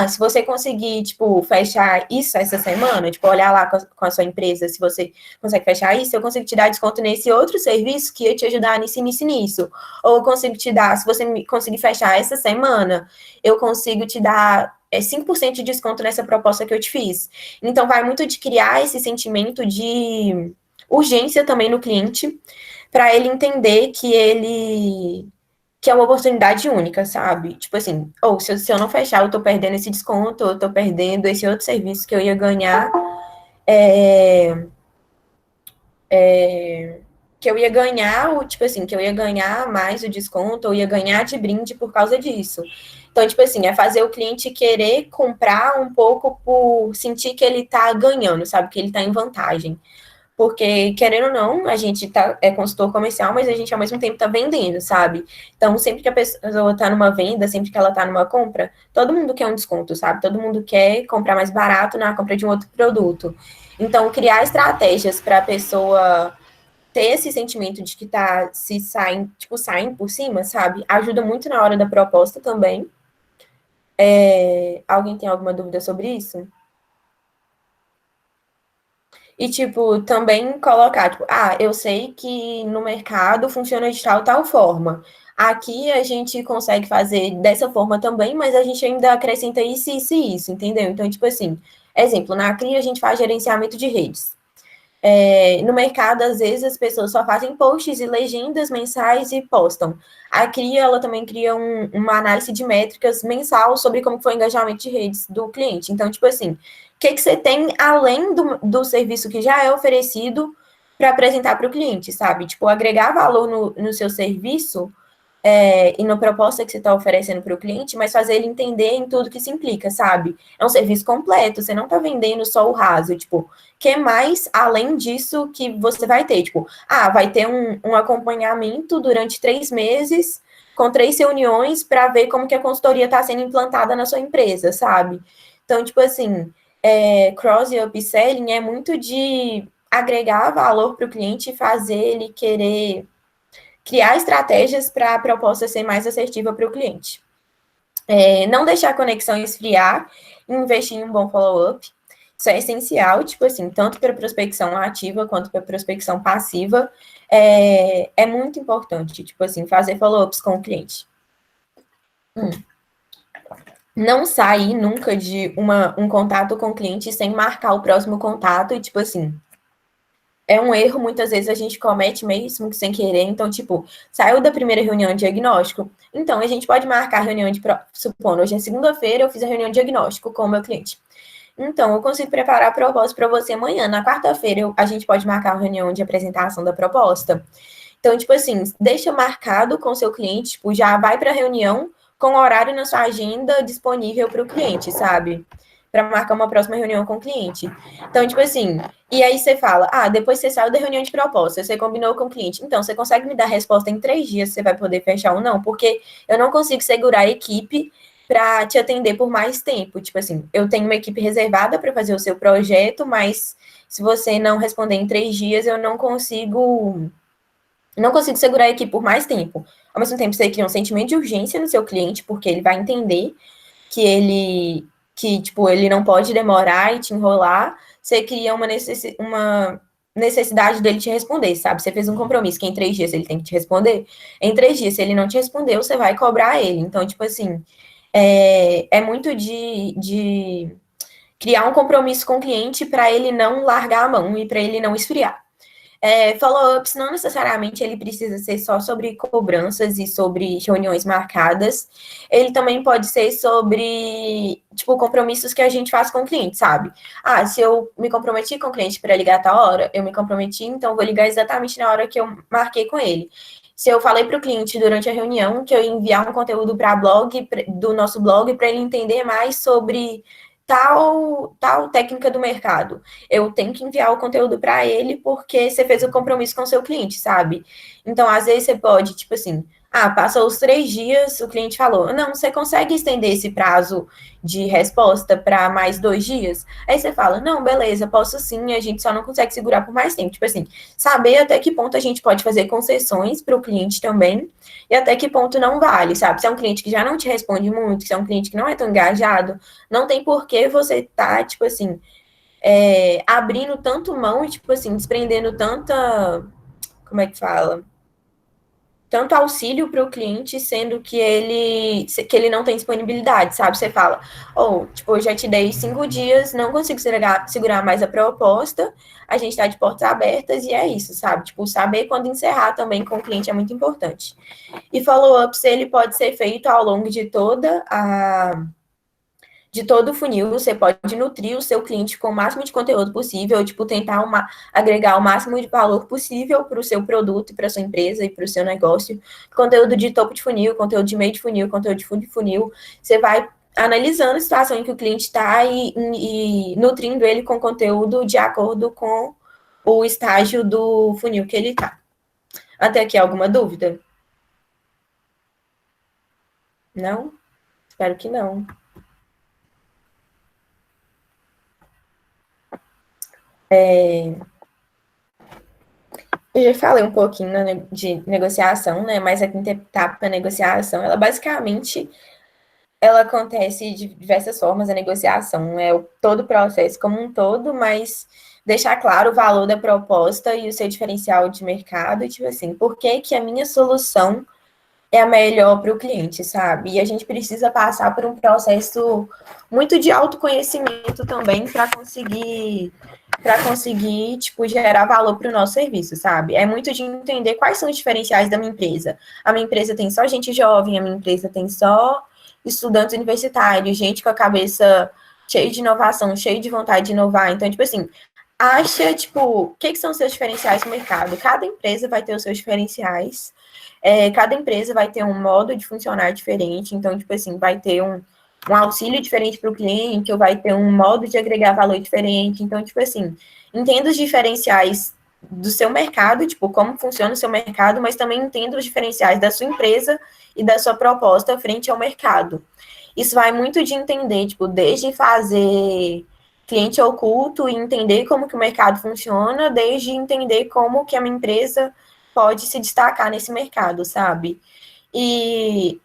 A: Se você conseguir, tipo, fechar isso essa semana, tipo, olhar lá com a sua empresa, se você consegue fechar isso, eu consigo te dar desconto nesse outro serviço que ia te ajudar nisso. Ou eu consigo te dar, se você conseguir fechar essa semana, eu consigo te dar 5% de desconto nessa proposta que eu te fiz. Então, vai muito de criar esse sentimento de urgência também no cliente, para ele entender que é uma oportunidade única, sabe? Tipo assim, se eu não fechar, eu tô perdendo esse desconto, eu tô perdendo esse outro serviço que eu ia ganhar, que eu ia ganhar, tipo assim, que eu ia ganhar mais o desconto, ou ia ganhar de brinde por causa disso. Então, tipo assim, é fazer o cliente querer comprar um pouco por sentir que ele tá ganhando, sabe? Que ele tá em vantagem. Porque, querendo ou não, a gente é consultor comercial, mas a gente ao mesmo tempo tá vendendo, sabe? Então, sempre que a pessoa tá numa venda, sempre que ela tá numa compra, todo mundo quer um desconto, sabe? Todo mundo quer comprar mais barato na compra de um outro produto. Então, criar estratégias para a pessoa ter esse sentimento de que tá saindo por cima, sabe? Ajuda muito na hora da proposta também. Alguém tem alguma dúvida sobre isso? E, tipo, também colocar, tipo, eu sei que no mercado funciona de tal forma. Aqui a gente consegue fazer dessa forma também, mas a gente ainda acrescenta isso, entendeu? Então, tipo assim, exemplo, na CRI a gente faz gerenciamento de redes. No mercado, às vezes, as pessoas só fazem posts e legendas mensais e postam. A CRI, ela também cria uma análise de métricas mensal sobre como foi o engajamento de redes do cliente. Então, tipo assim, o que você tem além do serviço que já é oferecido para apresentar para o cliente, sabe? Tipo, agregar valor no seu serviço e na proposta que você está oferecendo para o cliente, mas fazer ele entender em tudo que se implica, sabe? É um serviço completo, você não está vendendo só o raso, tipo, que mais além disso que você vai ter? Tipo, vai ter um acompanhamento durante 3 meses, com 3 reuniões, para ver como que a consultoria está sendo implantada na sua empresa, sabe? Então, tipo assim, cross e upselling é muito de agregar valor para o cliente e fazer ele querer criar estratégias para a proposta ser mais assertiva para o cliente. Não deixar a conexão esfriar, investir em um bom follow-up. Isso é essencial, tipo assim, tanto para prospecção ativa quanto para prospecção passiva. É muito importante, tipo assim, fazer follow-ups com o cliente. Não sair nunca de um contato com o cliente sem marcar o próximo contato e, tipo assim, é um erro, muitas vezes a gente comete mesmo sem querer. Então, tipo, saiu da primeira reunião de diagnóstico, então a gente pode marcar a reunião supondo, hoje é segunda-feira, eu fiz a reunião de diagnóstico com o meu cliente. Então, eu consigo preparar a proposta para você amanhã. Na quarta-feira, a gente pode marcar a reunião de apresentação da proposta. Então, tipo assim, deixa marcado com o seu cliente, tipo, já vai para a reunião com o horário na sua agenda disponível para o cliente, sabe? Para marcar uma próxima reunião com o cliente. Então, tipo assim, e aí você fala, depois você saiu da reunião de proposta, você combinou com o cliente. Então, você consegue me dar a resposta em 3 dias, você vai poder fechar ou não? Porque eu não consigo segurar a equipe para te atender por mais tempo. Tipo assim, eu tenho uma equipe reservada para fazer o seu projeto, mas se você não responder em 3 dias, eu não consigo segurar a equipe por mais tempo. Ao mesmo tempo, você cria um sentimento de urgência no seu cliente, porque ele vai entender tipo, ele não pode demorar e te enrolar. Você cria uma necessidade dele te responder, sabe? Você fez um compromisso que em 3 dias ele tem que te responder. Em 3 dias, se ele não te respondeu, você vai cobrar ele. Então, tipo assim, é muito de criar um compromisso com o cliente para ele não largar a mão e para ele não esfriar. Follow-ups não necessariamente ele precisa ser só sobre cobranças e sobre reuniões marcadas. Ele também pode ser sobre, tipo, compromissos que a gente faz com o cliente, sabe? Ah, se eu me comprometi com o cliente para ligar a tal hora, eu me comprometi, então vou ligar exatamente na hora que eu marquei com ele. Se eu falei para o cliente durante a reunião que eu ia enviar um conteúdo para do nosso blog para ele entender mais sobre tal técnica do mercado. Eu tenho que enviar o conteúdo para ele porque você fez o compromisso com o seu cliente, sabe? Então, às vezes você pode, tipo assim, passou os 3 dias, o cliente falou, não, você consegue estender esse prazo de resposta para mais 2 dias? Aí você fala, não, beleza, posso sim, a gente só não consegue segurar por mais tempo. Tipo assim, saber até que ponto a gente pode fazer concessões para o cliente também e até que ponto não vale, sabe? Se é um cliente que já não te responde muito, se é um cliente que não é tão engajado, não tem por que você tá, tipo assim, abrindo tanto mão e, tipo assim, desprendendo tanta, como é que fala? Tanto auxílio para o cliente, sendo que ele não tem disponibilidade, sabe? Você fala, tipo, eu já te dei 5 dias, não consigo segurar mais a proposta, a gente está de portas abertas e é isso, sabe? Tipo, saber quando encerrar também com o cliente é muito importante. E follow-ups, ele pode ser feito ao longo de todo o funil, você pode nutrir o seu cliente com o máximo de conteúdo possível, tipo, tentar agregar o máximo de valor possível para o seu produto e para a sua empresa e para o seu negócio. Conteúdo de topo de funil, conteúdo de meio de funil, conteúdo de fundo de funil. Você vai analisando a situação em que o cliente está e nutrindo ele com conteúdo de acordo com o estágio do funil que ele está. Até aqui, alguma dúvida? Não? Espero que não. Eu já falei um pouquinho de negociação, né? Mas a quinta etapa da negociação, ela basicamente acontece de diversas formas, a negociação, todo o processo como um todo, mas deixar claro o valor da proposta e o seu diferencial de mercado, tipo assim, por que que a minha solução é a melhor para o cliente, sabe? E a gente precisa passar por um processo muito de autoconhecimento também para conseguir, tipo, gerar valor para o nosso serviço, sabe? É muito de entender quais são os diferenciais da minha empresa. A minha empresa tem só gente jovem, a minha empresa tem só estudantes universitários, gente com a cabeça cheia de inovação, cheia de vontade de inovar. Então, tipo assim, acha, tipo, o que são os seus diferenciais no mercado? Cada empresa vai ter os seus diferenciais, cada empresa vai ter um modo de funcionar diferente, então, tipo assim, vai ter um auxílio diferente para o cliente, ou vai ter um modo de agregar valor diferente. Então, tipo assim, entenda os diferenciais do seu mercado, tipo, como funciona o seu mercado, mas também entenda os diferenciais da sua empresa e da sua proposta frente ao mercado. Isso vai muito de entender, tipo, desde fazer cliente oculto e entender como que o mercado funciona, desde entender como que a minha empresa pode se destacar nesse mercado, sabe? E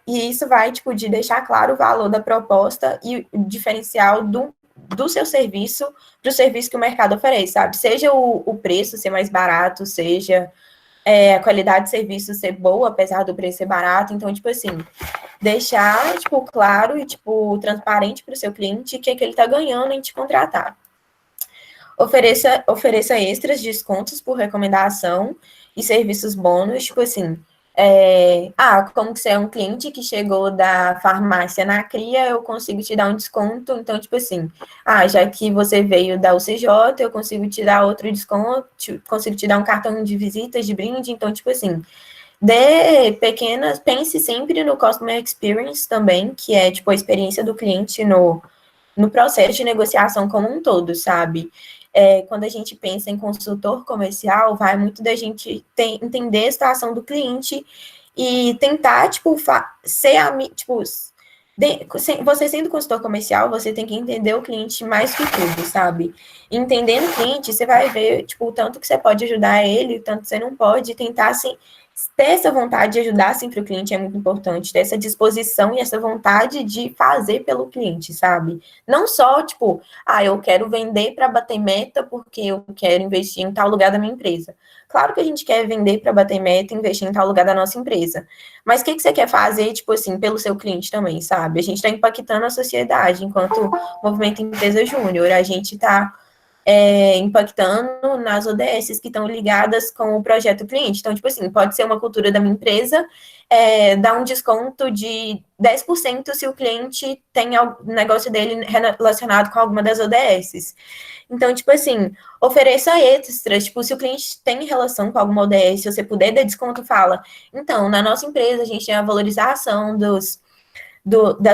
A: isso vai, tipo, de deixar claro o valor da proposta e o diferencial do seu serviço para o serviço que o mercado oferece, sabe? Seja o preço ser mais barato, seja a qualidade de serviço ser boa, apesar do preço ser barato. Então, tipo assim, deixar, tipo, claro e, tipo, transparente para o seu cliente o que ele está ganhando em te contratar. Ofereça extras, descontos por recomendação e serviços bônus, tipo assim, como que você é um cliente que chegou da farmácia na Cria, eu consigo te dar um desconto, então, tipo assim, já que você veio da UCJ, eu consigo te dar outro desconto, consigo te dar um cartão de visitas, de brinde, então, tipo assim, pense sempre no Customer Experience também, que é, tipo, a experiência do cliente no processo de negociação como um todo, sabe? Quando a gente pensa em consultor comercial, vai muito da gente entender a situação do cliente e tentar, tipo, Você sendo consultor comercial, você tem que entender o cliente mais que tudo, sabe? Entendendo o cliente, você vai ver, tipo, o tanto que você pode ajudar ele, o tanto que você não pode, tentar, assim, ter essa vontade de ajudar sempre o cliente é muito importante, ter essa disposição e essa vontade de fazer pelo cliente, sabe? Não só, tipo, eu quero vender para bater meta porque eu quero investir em tal lugar da minha empresa. Claro que a gente quer vender para bater meta e investir em tal lugar da nossa empresa. Mas o que você quer fazer, tipo assim, pelo seu cliente também, sabe? A gente está impactando a sociedade enquanto Movimento Empresa Júnior. A gente está impactando nas ODS que estão ligadas com o projeto cliente. Então, tipo assim, pode ser uma cultura da minha empresa, dar um desconto de 10% se o cliente tem o negócio dele relacionado com alguma das ODS. Então, tipo assim, ofereça extras, tipo, se o cliente tem relação com alguma ODS, se você puder dar desconto, fala. Então, na nossa empresa, a gente tem a valorização das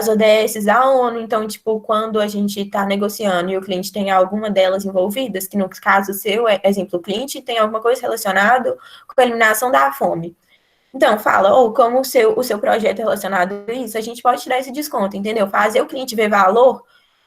A: ODS da ONU, então, tipo, quando a gente está negociando e o cliente tem alguma delas envolvidas, que no caso seu, exemplo, o cliente tem alguma coisa relacionada com a eliminação da fome. Então, fala, como o seu projeto é relacionado a isso, a gente pode tirar esse desconto, entendeu? Fazer o cliente ver valor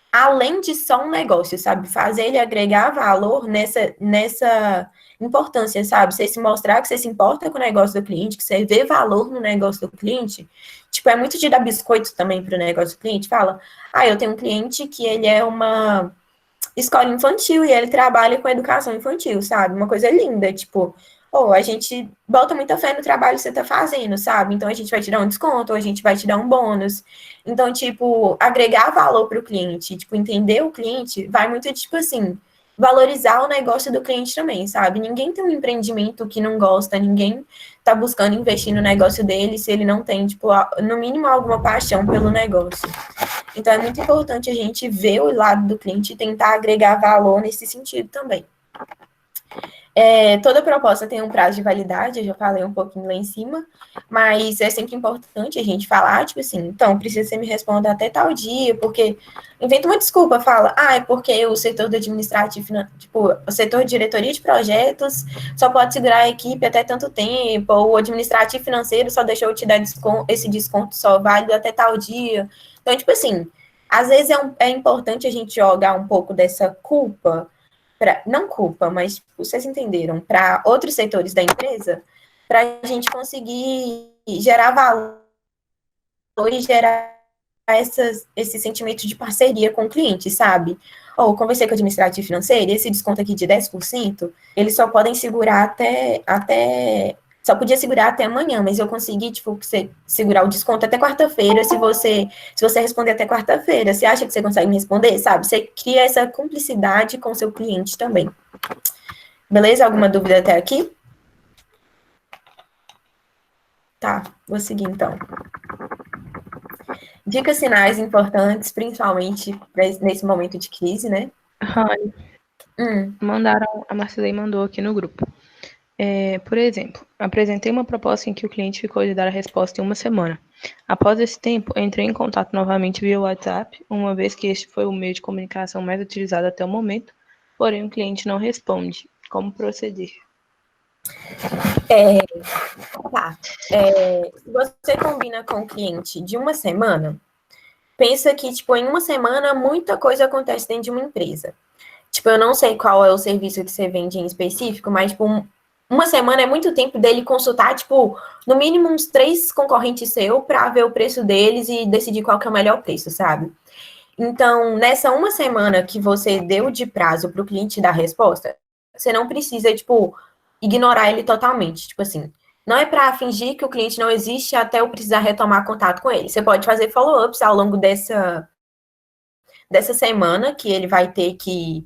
A: além de só um negócio, sabe? Fazer ele agregar valor nessa importância, sabe? Você se mostrar que você se importa com o negócio do cliente, que você vê valor no negócio do cliente. Tipo, é muito de dar biscoito também para o negócio do cliente. Fala, eu tenho um cliente que ele é uma escola infantil e ele trabalha com educação infantil, sabe? Uma coisa linda, tipo, a gente bota muita fé no trabalho que você tá fazendo, sabe? Então a gente vai te dar um desconto, ou a gente vai te dar um bônus. Então, tipo, agregar valor para o cliente, tipo, entender o cliente, vai muito, tipo assim, valorizar o negócio do cliente também, sabe? Ninguém tem um empreendimento que não gosta, ninguém tá buscando investir no negócio dele se ele não tem, tipo, no mínimo alguma paixão pelo negócio. Então, é muito importante a gente ver o lado do cliente e tentar agregar valor nesse sentido também. Toda proposta tem um prazo de validade, eu já falei um pouquinho lá em cima, mas é sempre importante a gente falar, tipo assim, então, precisa que você me responda até tal dia, porque inventa uma desculpa, fala, é porque o setor do administrativo, tipo, o setor de diretoria de projetos só pode segurar a equipe até tanto tempo, ou o administrativo financeiro só deixou te dar esse desconto só válido até tal dia. Então, tipo assim, às vezes é importante a gente jogar um pouco dessa culpa, não culpa, mas tipo, vocês entenderam, para outros setores da empresa, para a gente conseguir gerar valor e gerar esse sentimento de parceria com o cliente, sabe? Conversei com o administrativo financeiro, esse desconto aqui de 10%, eles só podem segurar só podia segurar até amanhã, mas eu consegui, tipo, segurar o desconto até quarta-feira, se você responder até quarta-feira. Você acha que você consegue me responder, sabe? Você cria essa cumplicidade com o seu cliente também. Beleza? Alguma dúvida até aqui? Tá, vou seguir então. Dicas sinais importantes, principalmente nesse momento de crise, né?
B: Rani, a Marcilei mandou aqui no grupo. Por exemplo, apresentei uma proposta em que o cliente ficou de dar a resposta em uma semana. Após esse tempo, entrei em contato novamente via WhatsApp, uma vez que este foi o meio de comunicação mais utilizado até o momento, porém o cliente não responde. Como proceder?
A: Se você combina com o cliente de uma semana, pensa que, tipo, em uma semana, muita coisa acontece dentro de uma empresa. Tipo, eu não sei qual é o serviço que você vende em específico, mas, tipo, uma semana é muito tempo dele consultar, tipo, no mínimo uns 3 concorrentes seus para ver o preço deles e decidir qual que é o melhor preço, sabe? Então, nessa uma semana que você deu de prazo para o cliente dar a resposta, você não precisa, tipo, ignorar ele totalmente. Tipo assim, não é para fingir que o cliente não existe até eu precisar retomar contato com ele. Você pode fazer follow-ups ao longo dessa semana que ele vai ter que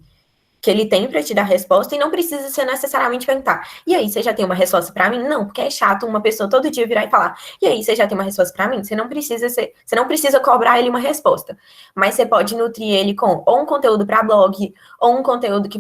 A: ele tem para te dar resposta e não precisa ser necessariamente perguntar. E aí, você já tem uma resposta para mim? Não, porque é chato uma pessoa todo dia virar e falar. E aí, você já tem uma resposta para mim? Você não precisa cobrar ele uma resposta, mas você pode nutrir ele com ou um conteúdo para blog, ou um conteúdo que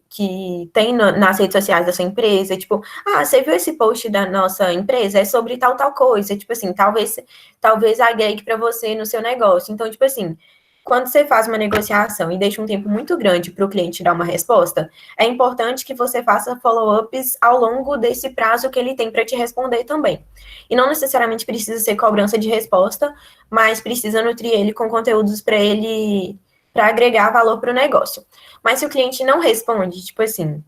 A: que tem nas redes sociais da sua empresa, tipo, você viu esse post da nossa empresa? É sobre tal coisa, tipo assim, talvez agregue para você no seu negócio. Então, tipo assim, quando você faz uma negociação e deixa um tempo muito grande para o cliente dar uma resposta, é importante que você faça follow-ups ao longo desse prazo que ele tem para te responder também. E não necessariamente precisa ser cobrança de resposta, mas precisa nutrir ele com conteúdos para agregar valor para o negócio. Mas se o cliente não responde, tipo assim,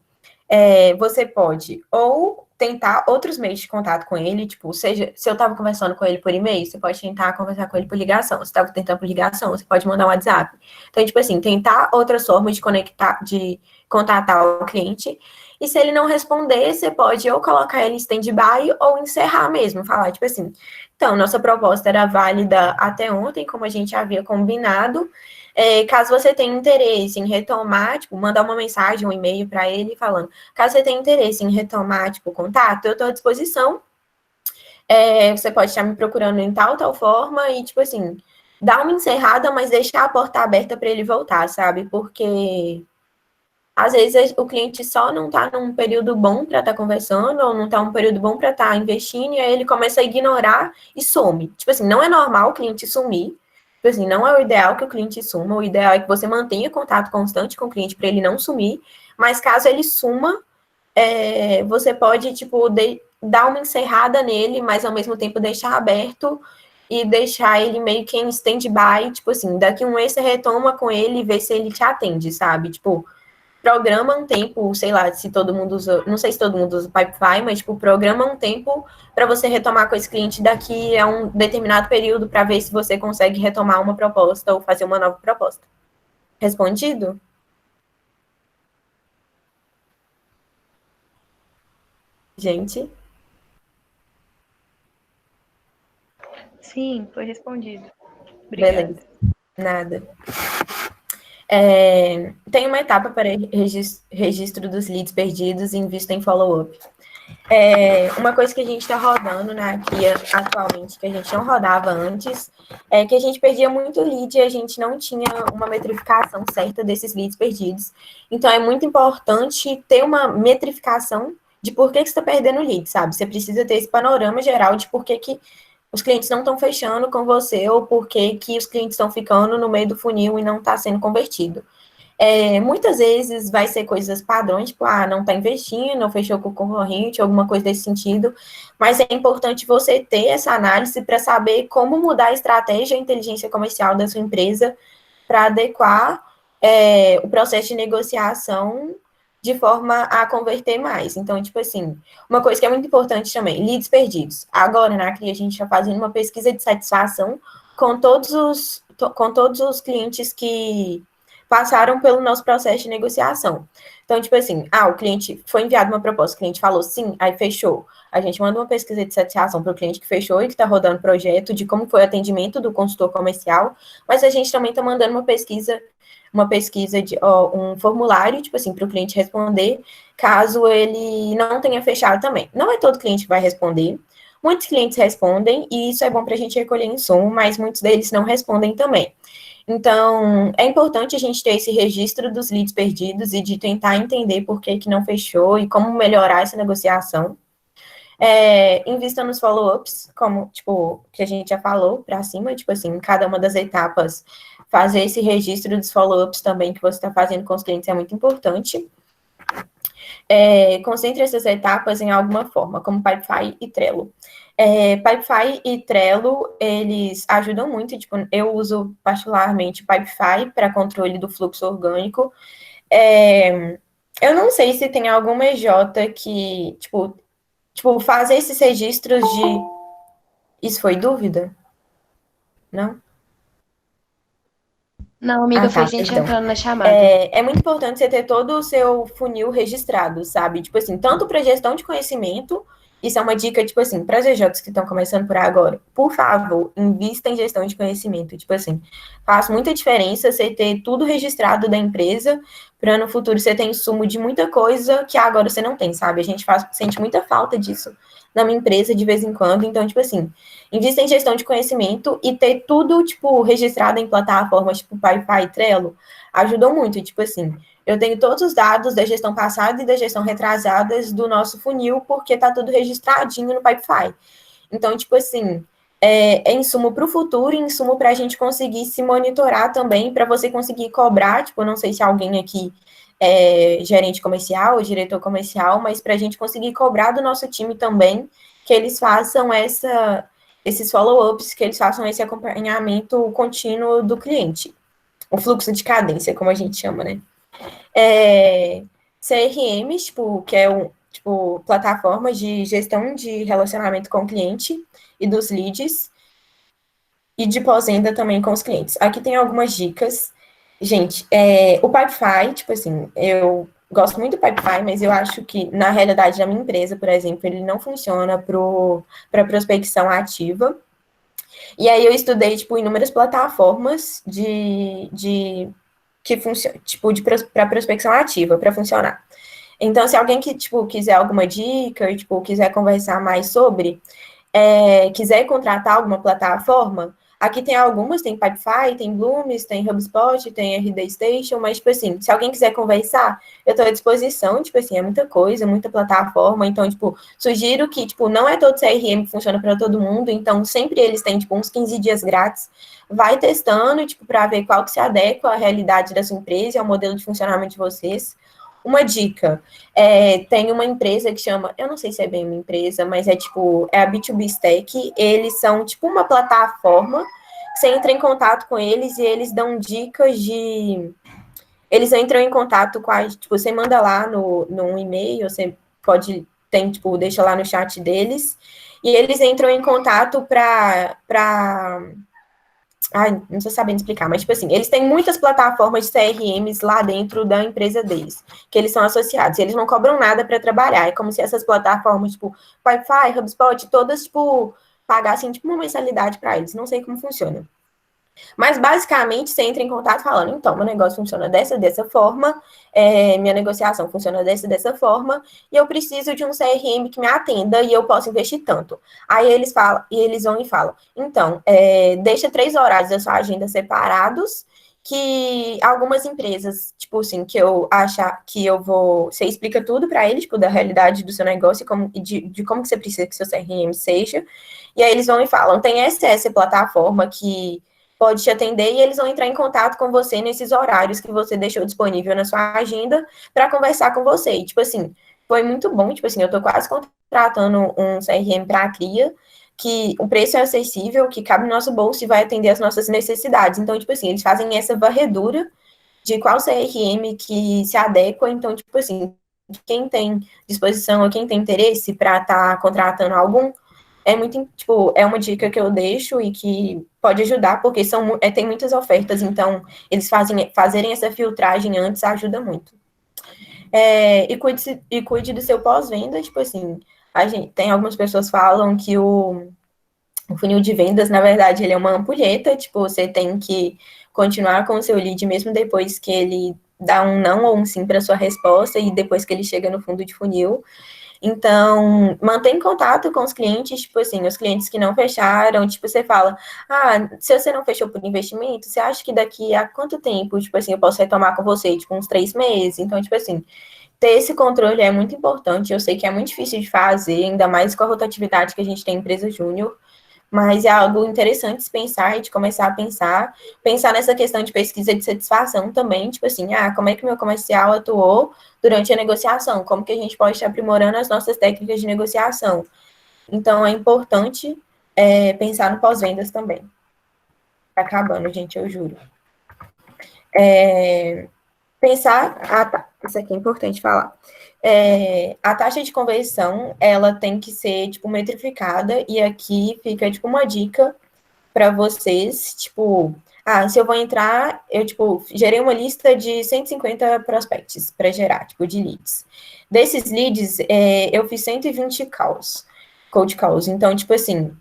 A: você pode ou tentar outros meios de contato com ele, tipo, seja, se eu estava conversando com ele por e-mail, você pode tentar conversar com ele por ligação. Se estava tentando por ligação, você pode mandar um WhatsApp. Então, tipo assim, tentar outras formas de contatar o cliente. E se ele não responder, você pode ou colocar ele em stand-by ou encerrar mesmo, falar, tipo assim, então, nossa proposta era válida até ontem, como a gente havia combinado. Caso você tenha interesse em retomar, tipo, mandar uma mensagem, um e-mail para ele falando, caso você tenha interesse em retomar, tipo, o contato, eu estou à disposição. Você pode estar me procurando em tal forma e, tipo assim, dar uma encerrada, mas deixar a porta aberta para ele voltar, sabe? Porque às vezes o cliente só não está num período bom para estar conversando, ou não está num período bom para estar investindo, e aí ele começa a ignorar e some. Tipo assim, não é normal o cliente sumir. Tipo assim, não é o ideal que o cliente suma, o ideal é que você mantenha contato constante com o cliente para ele não sumir, mas caso ele suma, você pode, tipo, dar uma encerrada nele, mas ao mesmo tempo deixar aberto e deixar ele meio que em stand-by, tipo assim, daqui um mês você retoma com ele e vê se ele te atende, sabe? Tipo, programa um tempo, sei lá, se todo mundo usa, não sei se todo mundo usa o Pipefy, mas, tipo, programa um tempo para você retomar com esse cliente daqui a um determinado período para ver se você consegue retomar uma proposta ou fazer uma nova proposta. Respondido? Gente?
B: Sim, foi respondido. Obrigada.
A: Beleza. Nada. Tem uma etapa para registro dos leads perdidos em vista em follow-up. Uma coisa que a gente está rodando na guia atualmente, que a gente não rodava antes, é que a gente perdia muito lead e a gente não tinha uma metrificação certa desses leads perdidos. Então, é muito importante ter uma metrificação de por que você está perdendo lead, sabe? Você precisa ter esse panorama geral de por que os clientes não estão fechando com você ou por que os clientes estão ficando no meio do funil e não está sendo convertido. Muitas vezes vai ser coisas padrões, tipo, não está investindo, não fechou com o concorrente, alguma coisa desse sentido, mas é importante você ter essa análise para saber como mudar a estratégia e a inteligência comercial da sua empresa para adequar o processo de negociação de forma a converter mais. Então, tipo assim, uma coisa que é muito importante também, leads perdidos. Agora, na CRI, a gente está fazendo uma pesquisa de satisfação com todos os clientes que passaram pelo nosso processo de negociação. Então, tipo assim, o cliente foi enviado uma proposta, o cliente falou sim, aí fechou. A gente manda uma pesquisa de satisfação para o cliente que fechou e que está rodando o projeto, de como foi o atendimento do consultor comercial, mas a gente também está mandando uma pesquisa de um formulário, tipo assim, para o cliente responder, caso ele não tenha fechado também. Não é todo cliente que vai responder. Muitos clientes respondem, e isso é bom para a gente recolher insumo, mas muitos deles não respondem também. Então, é importante a gente ter esse registro dos leads perdidos e de tentar entender por que não fechou e como melhorar essa negociação. Invista nos follow-ups, como, tipo, que a gente já falou para cima, tipo assim, em cada uma das etapas, fazer esse registro dos follow-ups também que você está fazendo com os clientes é muito importante. Concentre essas etapas em alguma forma, como Pipefy e Trello. Pipefy e Trello, eles ajudam muito, tipo, eu uso particularmente Pipefy para controle do fluxo orgânico. Eu não sei se tem alguma EJ que, tipo, fazer esses registros de... Isso foi dúvida? Não?
D: Não, amiga, foi gente
A: Perdão.
D: entrando na chamada.
A: É muito importante você ter todo o seu funil registrado, sabe? Tipo assim, tanto para gestão de conhecimento, isso é uma dica, tipo assim, para as EJs que estão começando por agora, por favor, invista em gestão de conhecimento. Tipo assim, faz muita diferença você ter tudo registrado da empresa, para no futuro você ter insumo de muita coisa que agora você não tem, sabe? A gente sente muita falta disso na minha empresa de vez em quando. Então, tipo assim, invista em gestão de conhecimento e ter tudo, tipo, registrado em plataformas tipo Pipefy e Trello ajudou muito. Tipo assim, eu tenho todos os dados da gestão passada e da gestão retrasadas do nosso funil, porque tá tudo registradinho no Pipefy. Então, tipo assim, é insumo para o futuro e insumo para a gente conseguir se monitorar também, para você conseguir cobrar, tipo, eu não sei se alguém aqui é gerente comercial ou diretor comercial, mas para a gente conseguir cobrar do nosso time também, que eles façam esses follow-ups, que eles façam esse acompanhamento contínuo do cliente. O fluxo de cadência, como a gente chama, né? CRMs, tipo, que é plataformas de gestão de relacionamento com o cliente e dos leads, e de pós-venda também com os clientes. Aqui tem algumas dicas. Gente, o Pipefy, tipo assim, eu gosto muito do Pipefy, mas eu acho que, na realidade, na minha empresa, por exemplo, ele não funciona para prospecção ativa. E aí eu estudei, tipo, inúmeras plataformas que funcionam, tipo, para prospecção ativa, para funcionar. Então, se alguém que, tipo, quiser alguma dica, tipo, quiser conversar mais sobre, quiser contratar alguma plataforma, aqui tem algumas, tem Pipefy, tem Blooms, tem HubSpot, tem RD Station, mas, tipo assim, se alguém quiser conversar, eu estou à disposição, tipo assim, é muita coisa, muita plataforma, então, tipo, sugiro que, tipo, não é todo CRM que funciona para todo mundo, então, sempre eles têm, tipo, uns 15 dias grátis, vai testando, tipo, para ver qual que se adequa à realidade da sua empresa e ao modelo de funcionamento de vocês. Uma dica, tem uma empresa que chama, eu não sei se é bem uma empresa, mas é a B2B Stack, eles são tipo uma plataforma, você entra em contato com eles e eles dão dicas eles entram em contato com tipo, você manda lá no e-mail, você deixa lá no chat deles, e eles entram em contato para ai, não estou sabendo explicar, mas, tipo assim, eles têm muitas plataformas de CRMs lá dentro da empresa deles, que eles são associados, e eles não cobram nada para trabalhar, é como se essas plataformas, tipo, Wi-Fi, HubSpot, todas, tipo, pagassem, tipo, uma mensalidade para eles, não sei como funciona. Mas, basicamente, você entra em contato falando, então, meu negócio funciona dessa forma, minha negociação funciona dessa forma, e eu preciso de um CRM que me atenda e eu posso investir tanto. Aí eles falam, e eles vão e falam, então, deixa 3 horários da sua agenda separados, que algumas empresas, tipo assim, que eu achar que eu vou... Você explica tudo para eles, tipo, da realidade do seu negócio e de como que você precisa que seu CRM seja, e aí eles vão e falam, tem essa plataforma que pode te atender e eles vão entrar em contato com você nesses horários que você deixou disponível na sua agenda para conversar com você. E, tipo assim, foi muito bom, tipo assim, eu tô quase contratando um CRM para a cria, que o preço é acessível, que cabe no nosso bolso e vai atender as nossas necessidades. Então, tipo assim, eles fazem essa varredura de qual CRM que se adequa. Então, tipo assim, quem tem disposição ou quem tem interesse para estar contratando algum, é uma dica que eu deixo e que pode ajudar, porque tem muitas ofertas, então eles fazerem essa filtragem antes ajuda muito. E cuide do seu pós-venda, tipo assim, tem algumas pessoas que falam que o funil de vendas, na verdade, ele é uma ampulheta, tipo, você tem que continuar com o seu lead mesmo depois que ele dá um não ou um sim para sua resposta e depois que ele chega no fundo de funil. Então, mantém contato com os clientes, tipo assim, os clientes que não fecharam, tipo, você fala, se você não fechou por investimento, você acha que daqui a quanto tempo, tipo assim, eu posso retomar com você, tipo, uns 3 meses? Então, tipo assim, ter esse controle é muito importante, eu sei que é muito difícil de fazer, ainda mais com a rotatividade que a gente tem em empresa júnior, mas é algo interessante de pensar e de começar a pensar nessa questão de pesquisa de satisfação também, tipo assim, como é que o meu comercial atuou durante a negociação, como que a gente pode estar aprimorando as nossas técnicas de negociação. Então, é importante pensar no pós-vendas também. Tá acabando, gente, eu juro. Isso aqui é importante falar. A taxa de conversão, ela tem que ser, tipo, metrificada, e aqui fica, tipo, uma dica para vocês, tipo, se eu vou entrar, eu, tipo, gerei uma lista de 150 prospects para gerar, tipo, de leads. Desses leads, eu fiz 120 calls, cold calls. Então, tipo assim,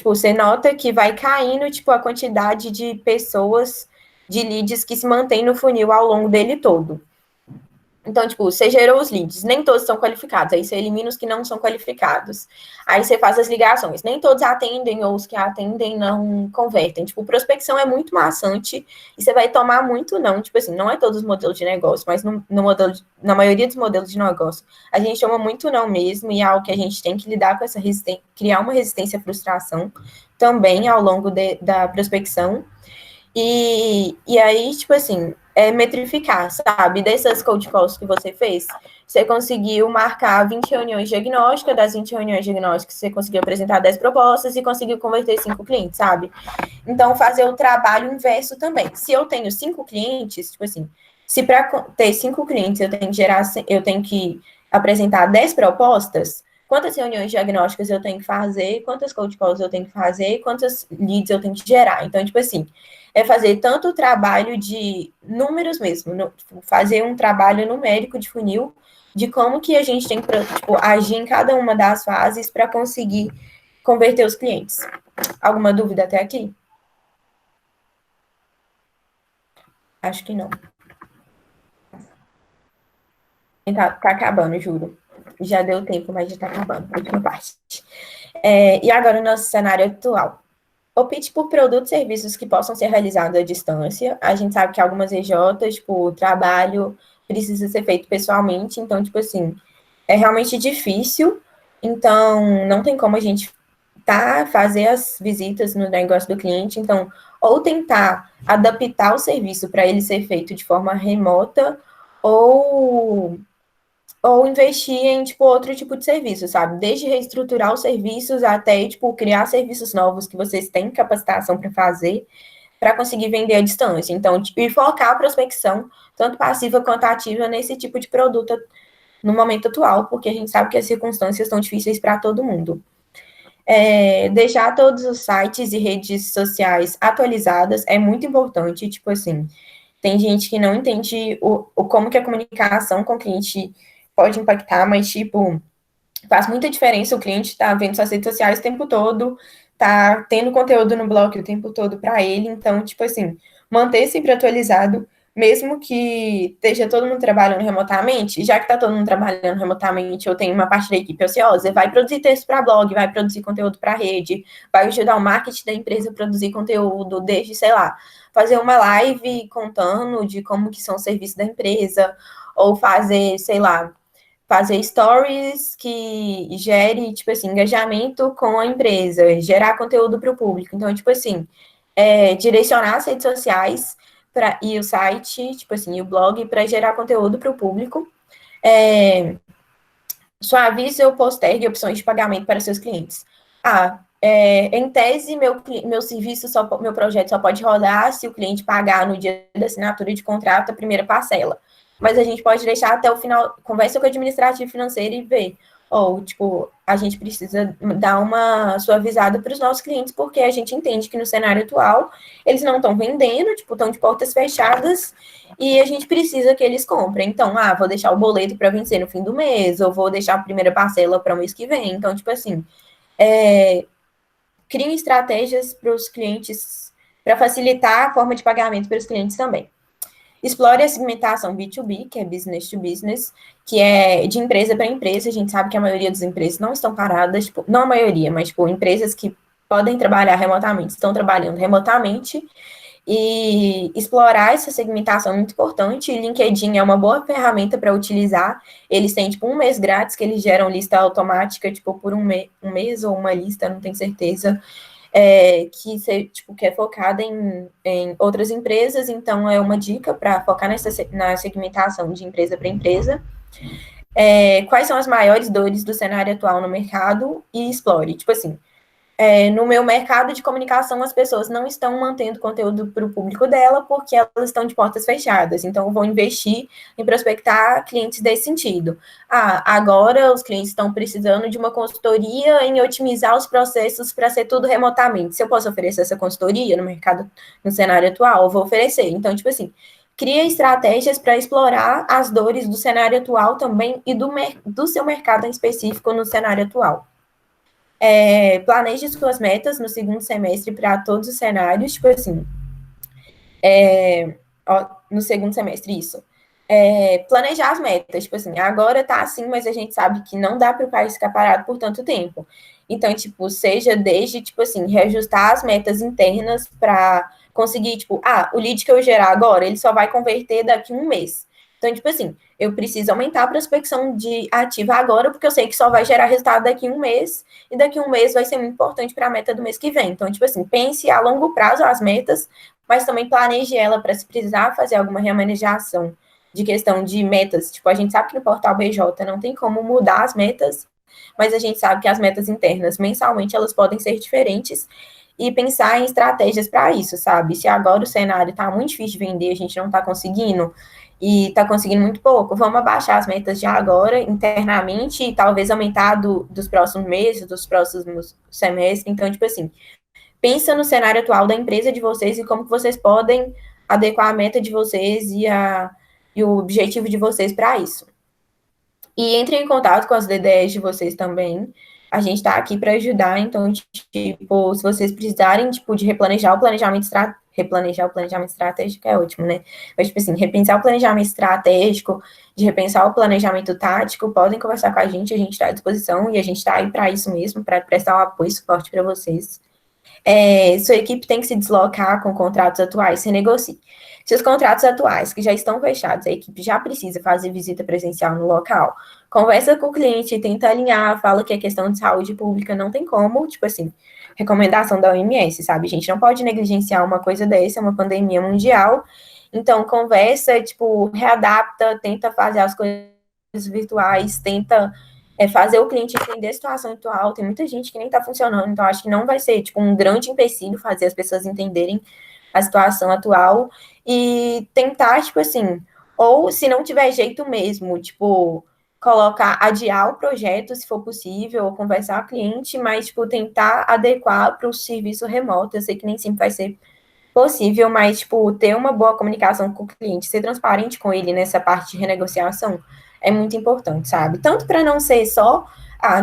A: você nota que vai caindo, tipo, a quantidade de pessoas, de leads que se mantém no funil ao longo dele todo. Então, tipo, você gerou os leads, nem todos são qualificados, aí você elimina os que não são qualificados. Aí você faz as ligações, nem todos atendem, ou os que atendem não convertem. Tipo, prospecção é muito maçante, e você vai tomar muito não. Tipo assim, não é todos os modelos de negócio, mas na maioria dos modelos de negócio, a gente chama muito não mesmo, e é algo que a gente tem que lidar com essa resistência, criar uma resistência à frustração também ao longo da prospecção. E aí, tipo assim, metrificar, sabe? Dessas cold calls que você fez, você conseguiu marcar 20 reuniões diagnósticas, das 20 reuniões diagnósticas, você conseguiu apresentar 10 propostas e conseguiu converter 5 clientes, sabe? Então, fazer o trabalho inverso também. Se eu tenho 5 clientes, tipo assim, se para ter 5 clientes eu tenho que apresentar 10 propostas, quantas reuniões diagnósticas eu tenho que fazer, quantas cold calls eu tenho que fazer, quantas leads eu tenho que gerar. Então, tipo assim, fazer tanto o trabalho de números mesmo, fazer um trabalho numérico de funil, de como que a gente tem que tipo, agir em cada uma das fases para conseguir converter os clientes. Alguma dúvida até aqui? Acho que não. Tá acabando, juro. Já deu tempo, mas já tá acabando. Última parte. E agora o nosso cenário atual. Opte por produtos e serviços que possam ser realizados à distância. A gente sabe que algumas EJs, tipo, o trabalho precisa ser feito pessoalmente, então, tipo assim, é realmente difícil. Então, não tem como a gente fazer as visitas no negócio do cliente. Então, ou tentar adaptar o serviço para ele ser feito de forma remota, ou investir em, tipo, outro tipo de serviço, sabe? Desde reestruturar os serviços até, tipo, criar serviços novos que vocês têm capacitação para fazer, para conseguir vender à distância. Então, tipo, e focar a prospecção, tanto passiva quanto ativa, nesse tipo de produto no momento atual, porque a gente sabe que as circunstâncias estão difíceis para todo mundo. Deixar todos os sites e redes sociais atualizadas é muito importante, tipo assim, tem gente que não entende como que a comunicação com o cliente pode impactar, mas, tipo, faz muita diferença o cliente tá vendo suas redes sociais o tempo todo, tá tendo conteúdo no blog o tempo todo para ele, então, tipo assim, manter sempre atualizado, mesmo que esteja todo mundo trabalhando remotamente, já que tá todo mundo trabalhando remotamente, eu tenho uma parte da equipe ociosa, vai produzir texto para blog, vai produzir conteúdo para rede, vai ajudar o marketing da empresa a produzir conteúdo, desde, sei lá, fazer uma live contando de como que são os serviços da empresa, ou fazer, sei lá, fazer stories que gere, tipo assim, engajamento com a empresa, gerar conteúdo para o público. Então, tipo assim, direcionar as redes sociais e o site, tipo assim, e o blog para gerar conteúdo para o público. Suavize ou postergue opções de pagamento para seus clientes. Em tese, meu serviço, meu projeto só pode rodar se o cliente pagar no dia da assinatura de contrato a primeira parcela. Mas a gente pode deixar até o final, conversa com o administrativo financeiro e ver. Ou, tipo, a gente precisa dar uma suavizada para os nossos clientes, porque a gente entende que no cenário atual eles não estão vendendo, tipo, estão de portas fechadas, e a gente precisa que eles comprem. Então, vou deixar o boleto para vencer no fim do mês, ou vou deixar a primeira parcela para o mês que vem. Então, tipo assim, criem estratégias para os clientes, para facilitar a forma de pagamento para os clientes também. Explore a segmentação B2B, que é business to business, que é de empresa para empresa. A gente sabe que a maioria das empresas não estão paradas, tipo, não a maioria, mas tipo, empresas que podem trabalhar remotamente, estão trabalhando remotamente, e explorar essa segmentação é muito importante. LinkedIn é uma boa ferramenta para utilizar. Eles têm, tipo, um mês grátis, que eles geram lista automática, tipo, por um mês ou uma lista, não tenho certeza, que é focada em outras empresas. Então, é uma dica para focar na segmentação de empresa para empresa. Quais são as maiores dores do cenário atual no mercado e explore. Tipo assim, no meu mercado de comunicação, as pessoas não estão mantendo conteúdo para o público dela porque elas estão de portas fechadas. Então, eu vou investir em prospectar clientes desse sentido. Agora os clientes estão precisando de uma consultoria em otimizar os processos para ser tudo remotamente. Se eu posso oferecer essa consultoria no mercado, no cenário atual, eu vou oferecer. Então, tipo assim, cria estratégias para explorar as dores do cenário atual também e do seu mercado em específico no cenário atual. Planeje suas metas no segundo semestre para todos os cenários, tipo assim, no segundo semestre, isso. planejar as metas. Tipo assim, agora tá assim, mas a gente sabe que não dá para o país ficar parado por tanto tempo. Então, tipo, seja desde, tipo assim, reajustar as metas internas para conseguir, tipo, o lead que eu gerar agora, ele só vai converter daqui a um mês. Então, tipo assim, eu preciso aumentar a prospecção de ativa agora, porque eu sei que só vai gerar resultado daqui a um mês, e daqui a um mês vai ser muito importante para a meta do mês que vem. Então, tipo assim, pense a longo prazo as metas, mas também planeje ela para se precisar fazer alguma remanejação de questão de metas. Tipo, a gente sabe que no portal BJ não tem como mudar as metas, mas a gente sabe que as metas internas, mensalmente, elas podem ser diferentes e pensar em estratégias para isso, sabe? Se agora o cenário está muito difícil de vender, a gente não está conseguindo e está conseguindo muito pouco, vamos abaixar as metas de agora internamente e talvez aumentar dos próximos meses, dos próximos semestres. Então, tipo assim, pensa no cenário atual da empresa de vocês e como que vocês podem adequar a meta de vocês e o objetivo de vocês para isso. E entre em contato com as DDEs de vocês também. A gente está aqui para ajudar, então, tipo, se vocês precisarem, tipo, de replanejar o planejamento estratégico é ótimo, né? Mas, tipo assim, repensar o planejamento estratégico, de repensar o planejamento tático, podem conversar com a gente está à disposição e a gente está aí para isso mesmo, para prestar um apoio e suporte para vocês. Sua equipe tem que se deslocar com contratos atuais, se negocie. Se os contratos atuais, que já estão fechados, a equipe já precisa fazer visita presencial no local, conversa com o cliente, tenta alinhar, fala que a questão de saúde pública não tem como, tipo assim, recomendação da OMS, sabe? A gente não pode negligenciar uma coisa dessa, é uma pandemia mundial. Então, conversa, tipo, readapta, tenta fazer as coisas virtuais, tenta fazer o cliente entender a situação atual. Tem muita gente que nem está funcionando, então acho que não vai ser, tipo, um grande empecilho fazer as pessoas entenderem a situação atual e tentar, tipo assim, ou se não tiver jeito mesmo, tipo, adiar o projeto, se for possível, ou conversar com o cliente, mas, tipo, tentar adequar para o serviço remoto. Eu sei que nem sempre vai ser possível, mas, tipo, ter uma boa comunicação com o cliente, ser transparente com ele nessa parte de renegociação é muito importante, sabe? Tanto para não ser só,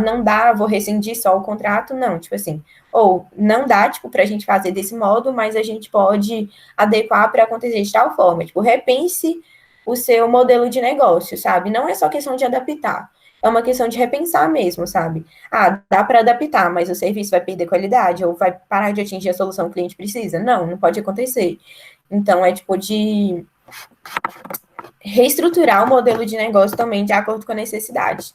A: não dá, vou rescindir só o contrato, não, tipo assim, ou não dá, tipo, para a gente fazer desse modo, mas a gente pode adequar para acontecer de tal forma, tipo, repense o seu modelo de negócio, sabe? Não é só questão de adaptar, é uma questão de repensar mesmo, sabe? Dá para adaptar, mas o serviço vai perder qualidade ou vai parar de atingir a solução que o cliente precisa? Não, não pode acontecer. Então, é tipo de reestruturar o modelo de negócio também de acordo com a necessidade.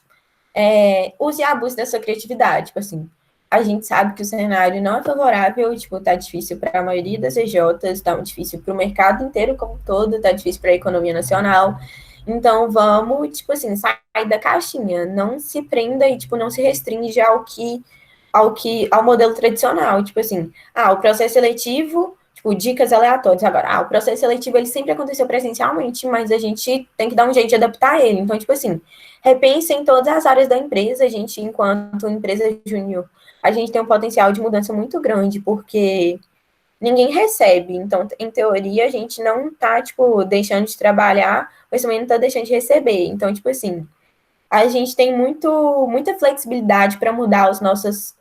A: Use e abuse da sua criatividade, tipo assim, a gente sabe que o cenário não é favorável, tipo, tá difícil para a maioria das EJs, tá difícil para o mercado inteiro como um todo, tá difícil para a economia nacional. Então, vamos, tipo assim, sair da caixinha, não se prenda e, tipo, não se restringe ao modelo tradicional, tipo assim, o processo seletivo, tipo, dicas aleatórias agora, o processo seletivo, ele sempre aconteceu presencialmente, mas a gente tem que dar um jeito de adaptar ele, então, tipo assim, repense em todas as áreas da empresa, a gente, enquanto empresa júnior, a gente tem um potencial de mudança muito grande, porque ninguém recebe. Então, em teoria, a gente não tá, tipo, deixando de trabalhar, mas também não tá deixando de receber. Então, tipo assim, a gente tem muita flexibilidade para mudar as nossas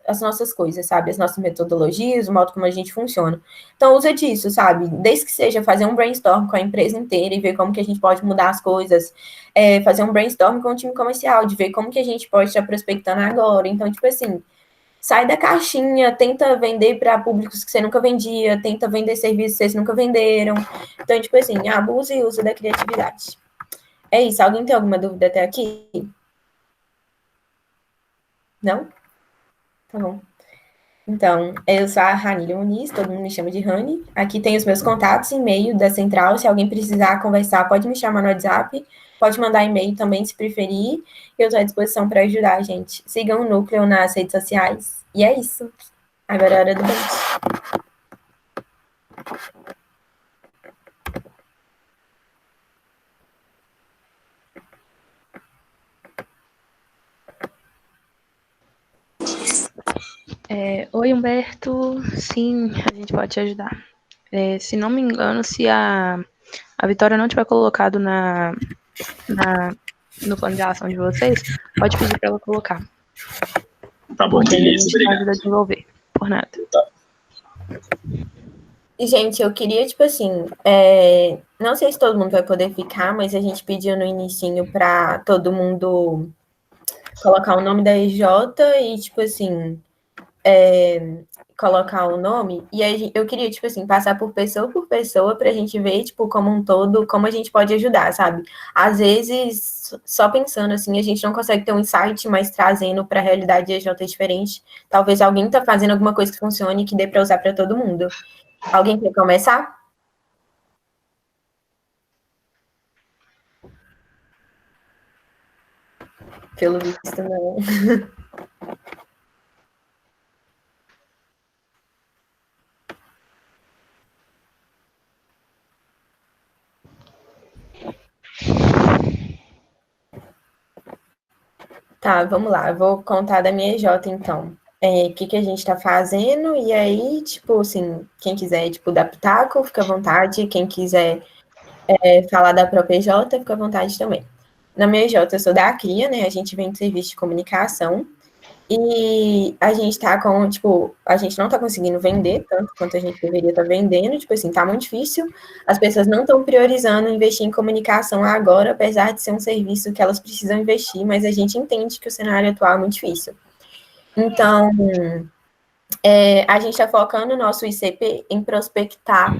A: coisas, sabe? As nossas metodologias, o modo como a gente funciona. Então, usa disso, sabe? Desde que seja fazer um brainstorm com a empresa inteira e ver como que a gente pode mudar as coisas, fazer um brainstorm com o time comercial, de ver como que a gente pode estar prospectando agora. Então, tipo assim, sai da caixinha, tenta vender para públicos que você nunca vendia, tenta vender serviços que vocês nunca venderam. Então, tipo assim, abuse e usa da criatividade. É isso. Alguém tem alguma dúvida até aqui? Não? Tá bom. Então, eu sou a Ranilha Muniz, todo mundo me chama de Rani. Aqui tem os meus contatos, e-mail da central. Se alguém precisar conversar, pode me chamar no WhatsApp, pode mandar e-mail também, se preferir. Eu estou à disposição para ajudar a gente. Sigam o Núcleo nas redes sociais. E é isso. Agora é a hora do bench.
B: Oi, Humberto. Sim, a gente pode te ajudar. Se não me engano, se a Vitória não tiver colocado no plano de ação de vocês, pode pedir para ela colocar.
C: Tá bom, beleza,
B: obrigado. A gente ajuda a desenvolver, por nada.
C: Tá.
A: Gente, eu queria, tipo assim, não sei se todo mundo vai poder ficar, mas a gente pediu no inicinho para todo mundo colocar o nome da EJ e, tipo assim, colocar o nome. E aí eu queria, tipo assim, passar por pessoa pra gente ver, tipo, como um todo, como a gente pode ajudar, sabe? Às vezes, só pensando assim, a gente não consegue ter um insight, mas trazendo para a realidade EJ diferente. Talvez alguém tá fazendo alguma coisa que funcione e que dê para usar para todo mundo. Alguém quer começar? Pelo visto, não. Tá, vamos lá. Eu vou contar da minha EJ, então. O que a gente está fazendo, e aí, tipo, assim, quem quiser, tipo, dar pitaco, fica à vontade. Quem quiser falar da própria EJ, fica à vontade também. Na minha EJ, eu sou da Acria, né? A gente vem do serviço de comunicação. E a gente tá com, tipo, a gente não tá conseguindo vender tanto quanto a gente deveria estar vendendo, tipo assim, tá muito difícil. As pessoas não estão priorizando investir em comunicação agora, apesar de ser um serviço que elas precisam investir, mas a gente entende que o cenário atual é muito difícil. Então, a gente está focando o nosso ICP em prospectar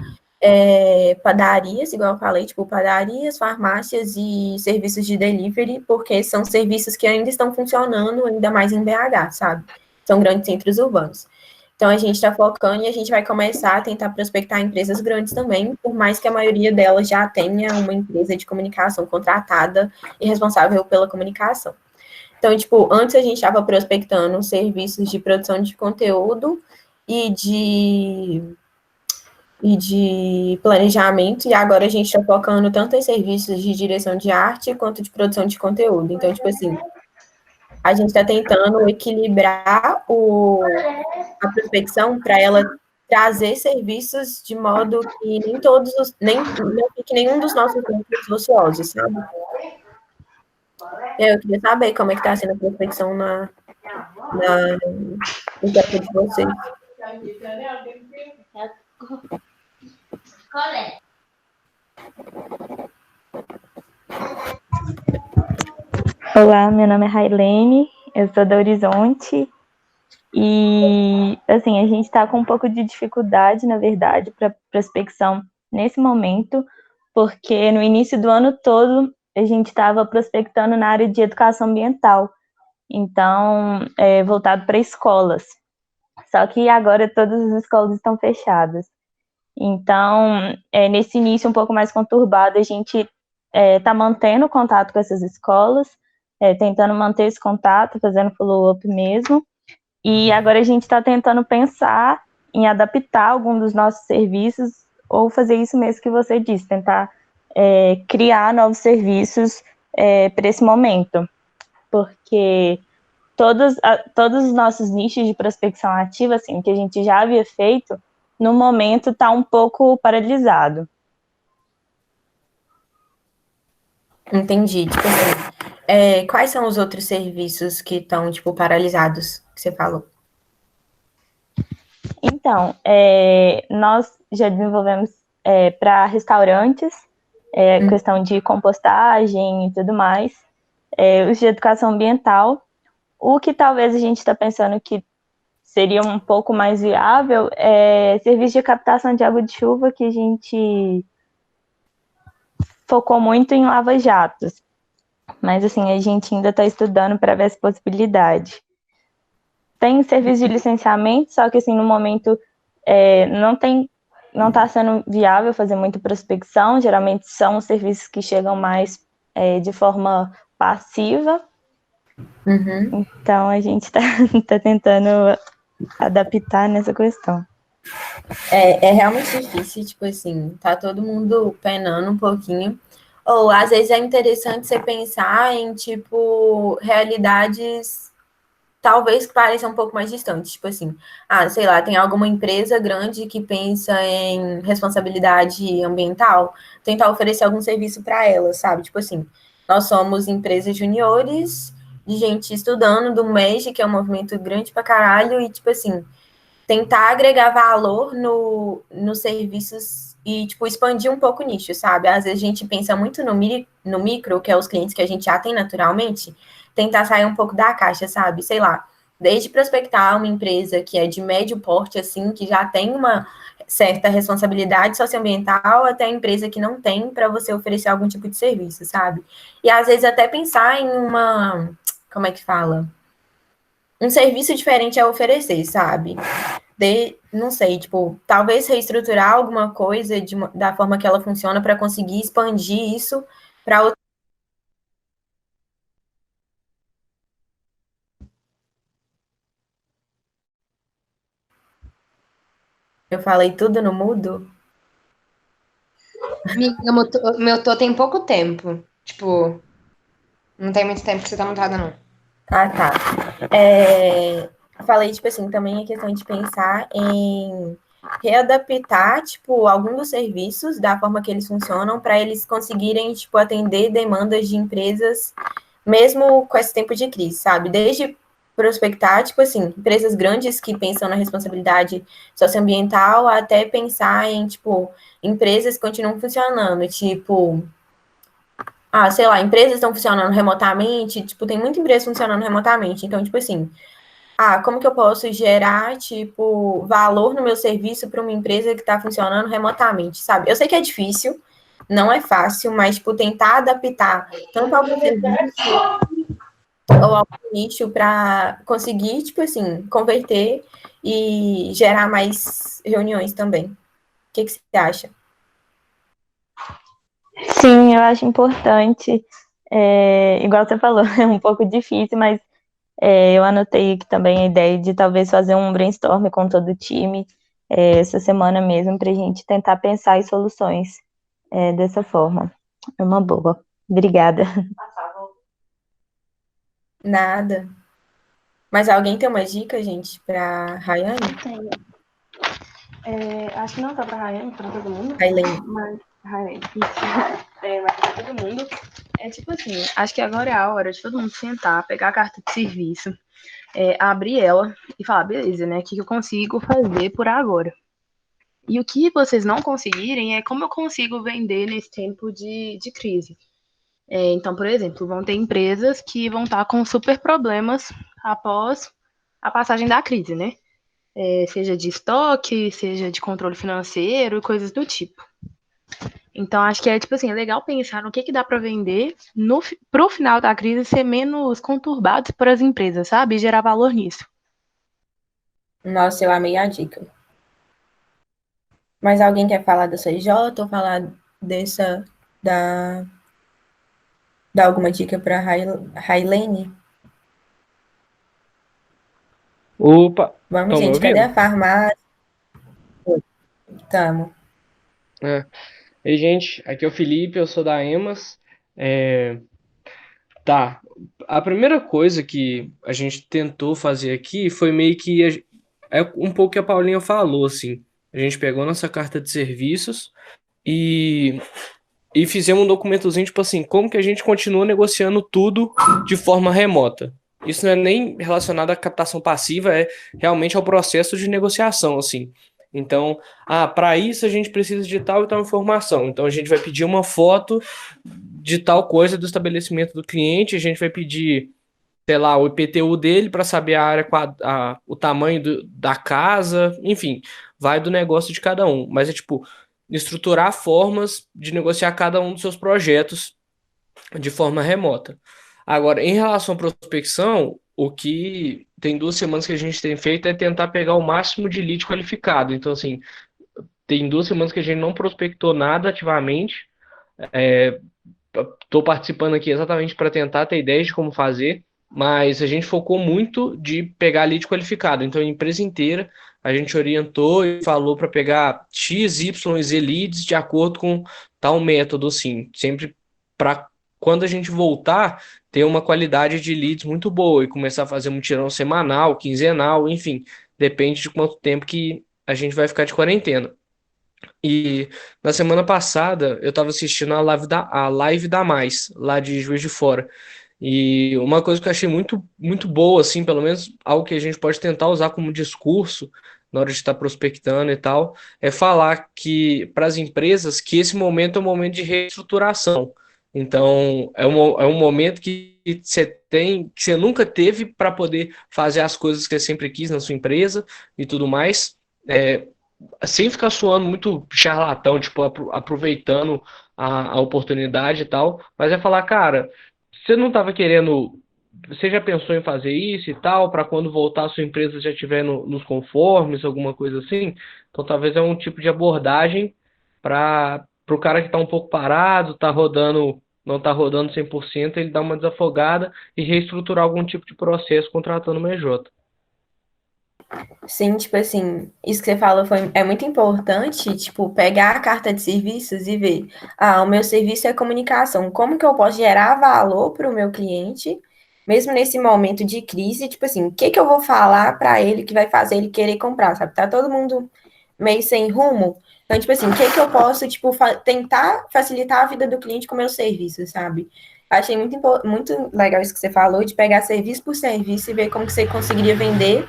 A: padarias, igual eu falei, tipo, padarias, farmácias e serviços de delivery, porque são serviços que ainda estão funcionando, ainda mais em BH, sabe? São grandes centros urbanos. Então, a gente está focando e a gente vai começar a tentar prospectar empresas grandes também, por mais que a maioria delas já tenha uma empresa de comunicação contratada e responsável pela comunicação. Então, tipo, antes a gente estava prospectando serviços de produção de conteúdo e de planejamento, e agora a gente está focando tanto em serviços de direção de arte quanto de produção de conteúdo. Então, tipo assim, a gente está tentando equilibrar a prospecção para ela trazer serviços de modo que nem todos os, nem não fique nenhum dos nossos núcleos ociosos, sabe? Eu queria saber como é que está sendo a prospecção na empresa de vocês.
E: Olá, meu nome é Railene, eu sou da Horizonte e, assim, a gente está com um pouco de dificuldade, na verdade, para prospecção nesse momento, porque no início do ano todo a gente estava prospectando na área de educação ambiental, então, voltado para escolas. Só que agora todas as escolas estão fechadas. Então, nesse início um pouco mais conturbado, a gente está mantendo contato com essas escolas, tentando manter esse contato, fazendo follow-up mesmo. E agora a gente está tentando pensar em adaptar algum dos nossos serviços ou fazer isso mesmo que você disse, tentar criar novos serviços para esse momento. Porque todos os nossos nichos de prospecção ativa, assim, que a gente já havia feito, no momento está um pouco paralisado.
A: Entendi. Tipo assim, quais são os outros serviços que estão, tipo, paralisados, que você falou?
E: Então, nós já desenvolvemos para restaurantes, questão de compostagem e tudo mais, os de educação ambiental. O que talvez a gente está pensando que seria um pouco mais viável é serviço de captação de água de chuva, que a gente focou muito em lava-jatos. Mas, assim, a gente ainda está estudando para ver essa possibilidade. Tem serviço de licenciamento, só que, assim, no momento não está sendo viável fazer muita prospecção. Geralmente são serviços que chegam mais de forma passiva.
A: Uhum.
E: Então, a gente está tentando adaptar nessa questão.
A: É realmente difícil, tipo assim, tá todo mundo penando um pouquinho. Ou, às vezes, é interessante você pensar em, tipo, realidades talvez que pareçam um pouco mais distantes. Tipo assim, sei lá, tem alguma empresa grande que pensa em responsabilidade ambiental, tentar oferecer algum serviço para ela, sabe? Tipo assim, nós somos empresas juniores de gente estudando do MEG, que é um movimento grande pra caralho, e, tipo assim, tentar agregar valor nos serviços e, tipo, expandir um pouco o nicho, sabe? Às vezes a gente pensa muito no micro, que é os clientes que a gente já tem naturalmente, tentar sair um pouco da caixa, sabe? Sei lá, desde prospectar uma empresa que é de médio porte, assim, que já tem uma certa responsabilidade socioambiental, até a empresa que não tem para você oferecer algum tipo de serviço, sabe? E às vezes até pensar em como é que fala? Um serviço diferente a oferecer, sabe? Não sei, tipo, talvez reestruturar alguma coisa da forma que ela funciona para conseguir expandir isso para outra. Eu falei tudo no mudo?
D: Amiga, meu tô tem pouco tempo. Tipo, não tem muito tempo que você tá montada, não.
A: Ah, tá. Falei, tipo assim, também a questão de pensar em readaptar, tipo, alguns dos serviços da forma que eles funcionam para eles conseguirem, tipo, atender demandas de empresas mesmo com esse tempo de crise, sabe? Desde prospectar, tipo assim, empresas grandes que pensam na responsabilidade socioambiental até pensar em, tipo, empresas que continuam funcionando, tipo, sei lá, empresas estão funcionando remotamente, tipo, tem muita empresa funcionando remotamente, então, tipo assim, como que eu posso gerar, tipo, valor no meu serviço para uma empresa que está funcionando remotamente, sabe? Eu sei que é difícil, não é fácil, mas, tipo, tentar adaptar tanto algum serviço ou algum nicho para conseguir, tipo assim, converter e gerar mais reuniões também. O que você acha?
E: Sim, eu acho importante. Igual você falou, é um pouco difícil, mas eu anotei aqui também a ideia de talvez fazer um brainstorm com todo o time essa semana mesmo, para a gente tentar pensar em soluções dessa forma. É uma boa. Obrigada.
A: Nada. Mas alguém tem uma dica, gente, para Rayane?
B: Acho que não só para a Rayane, para todo mundo.
A: Railene.
B: Mas, Rayane, isso. Mas para todo mundo. É tipo assim, acho que agora é a hora de todo mundo sentar, pegar a carta de serviço, abrir ela e falar, beleza, né? O que eu consigo fazer por agora? E o que vocês não conseguirem é como eu consigo vender nesse tempo de crise. Então, por exemplo, vão ter empresas que vão estar com super problemas após a passagem da crise, né? Seja de estoque, seja de controle financeiro e coisas do tipo. Então, acho que tipo assim, é legal pensar no que dá para vender pro final da crise ser menos conturbado para as empresas, sabe? E gerar valor nisso.
A: Nossa, eu amei a dica. Mas alguém quer falar da CJ ou falar dessa, da, dar alguma dica para Railene?
F: Opa,
A: Vamos,
F: estão me
A: gente, cadê
F: ouvindo?
A: a farmácia? Tamo.
F: Ei, gente, aqui é o Felipe, eu sou da EMAS. É, Tá, a primeira coisa que a gente tentou fazer aqui foi meio que um pouco que a Paulinha falou, assim. A gente pegou nossa carta de serviços e, e fizemos um documentozinho, tipo assim, como que a gente continua negociando tudo de forma remota. Isso não é nem relacionado à captação passiva, é realmente ao processo de negociação, assim. Então, para isso a gente precisa de tal e tal informação. Então a gente vai pedir uma foto de tal coisa do estabelecimento do cliente, a gente vai pedir, sei lá, o IPTU dele para saber a área, o tamanho da casa, enfim, vai do negócio de cada um. Mas é tipo, estruturar formas de negociar cada um dos seus projetos de forma remota. Agora, em relação à prospecção, o que tem 2 semanas que a gente tem feito é tentar pegar o máximo de lead qualificado. Então, assim, tem 2 semanas que a gente não prospectou nada ativamente. Estou participando aqui exatamente para tentar ter ideias de como fazer, mas a gente focou muito de pegar lead qualificado. Então, a empresa inteira, a gente orientou e falou para pegar X, Y e Z leads de acordo com tal método, assim, sempre para quando a gente voltar, ter uma qualidade de leads muito boa e começar a fazer mutirão semanal, quinzenal, enfim, depende de quanto tempo que a gente vai ficar de quarentena. E na semana passada eu estava assistindo a live da Mais, lá de Juiz de Fora. E uma coisa que eu achei muito, muito boa, assim, pelo menos algo que a gente pode tentar usar como discurso na hora de estar prospectando e tal, é falar que para as empresas que esse momento é um momento de reestruturação. Então, é um momento que você tem, que você nunca teve para poder fazer as coisas que você sempre quis na sua empresa e tudo mais, sem ficar soando muito charlatão, tipo, aproveitando a oportunidade e tal, mas é falar, cara, você não estava querendo, você já pensou em fazer isso e tal, para quando voltar a sua empresa já estiver nos conformes, alguma coisa assim? Então talvez é um tipo de abordagem para o cara que está um pouco parado, tá rodando, não está rodando 100%, ele dar uma desafogada e reestruturar algum tipo de processo contratando uma EJ.
A: Sim, tipo assim, isso que você falou é muito importante, tipo, pegar a carta de serviços e ver, o meu serviço é comunicação, como que eu posso gerar valor para o meu cliente, mesmo nesse momento de crise, tipo assim, o que que eu vou falar para ele que vai fazer ele querer comprar, sabe? Tá todo mundo meio sem rumo, então, tipo assim, o que que eu posso, tipo, tentar facilitar a vida do cliente com o meu serviço, sabe? Achei muito legal isso que você falou, de pegar serviço por serviço e ver como que você conseguiria vender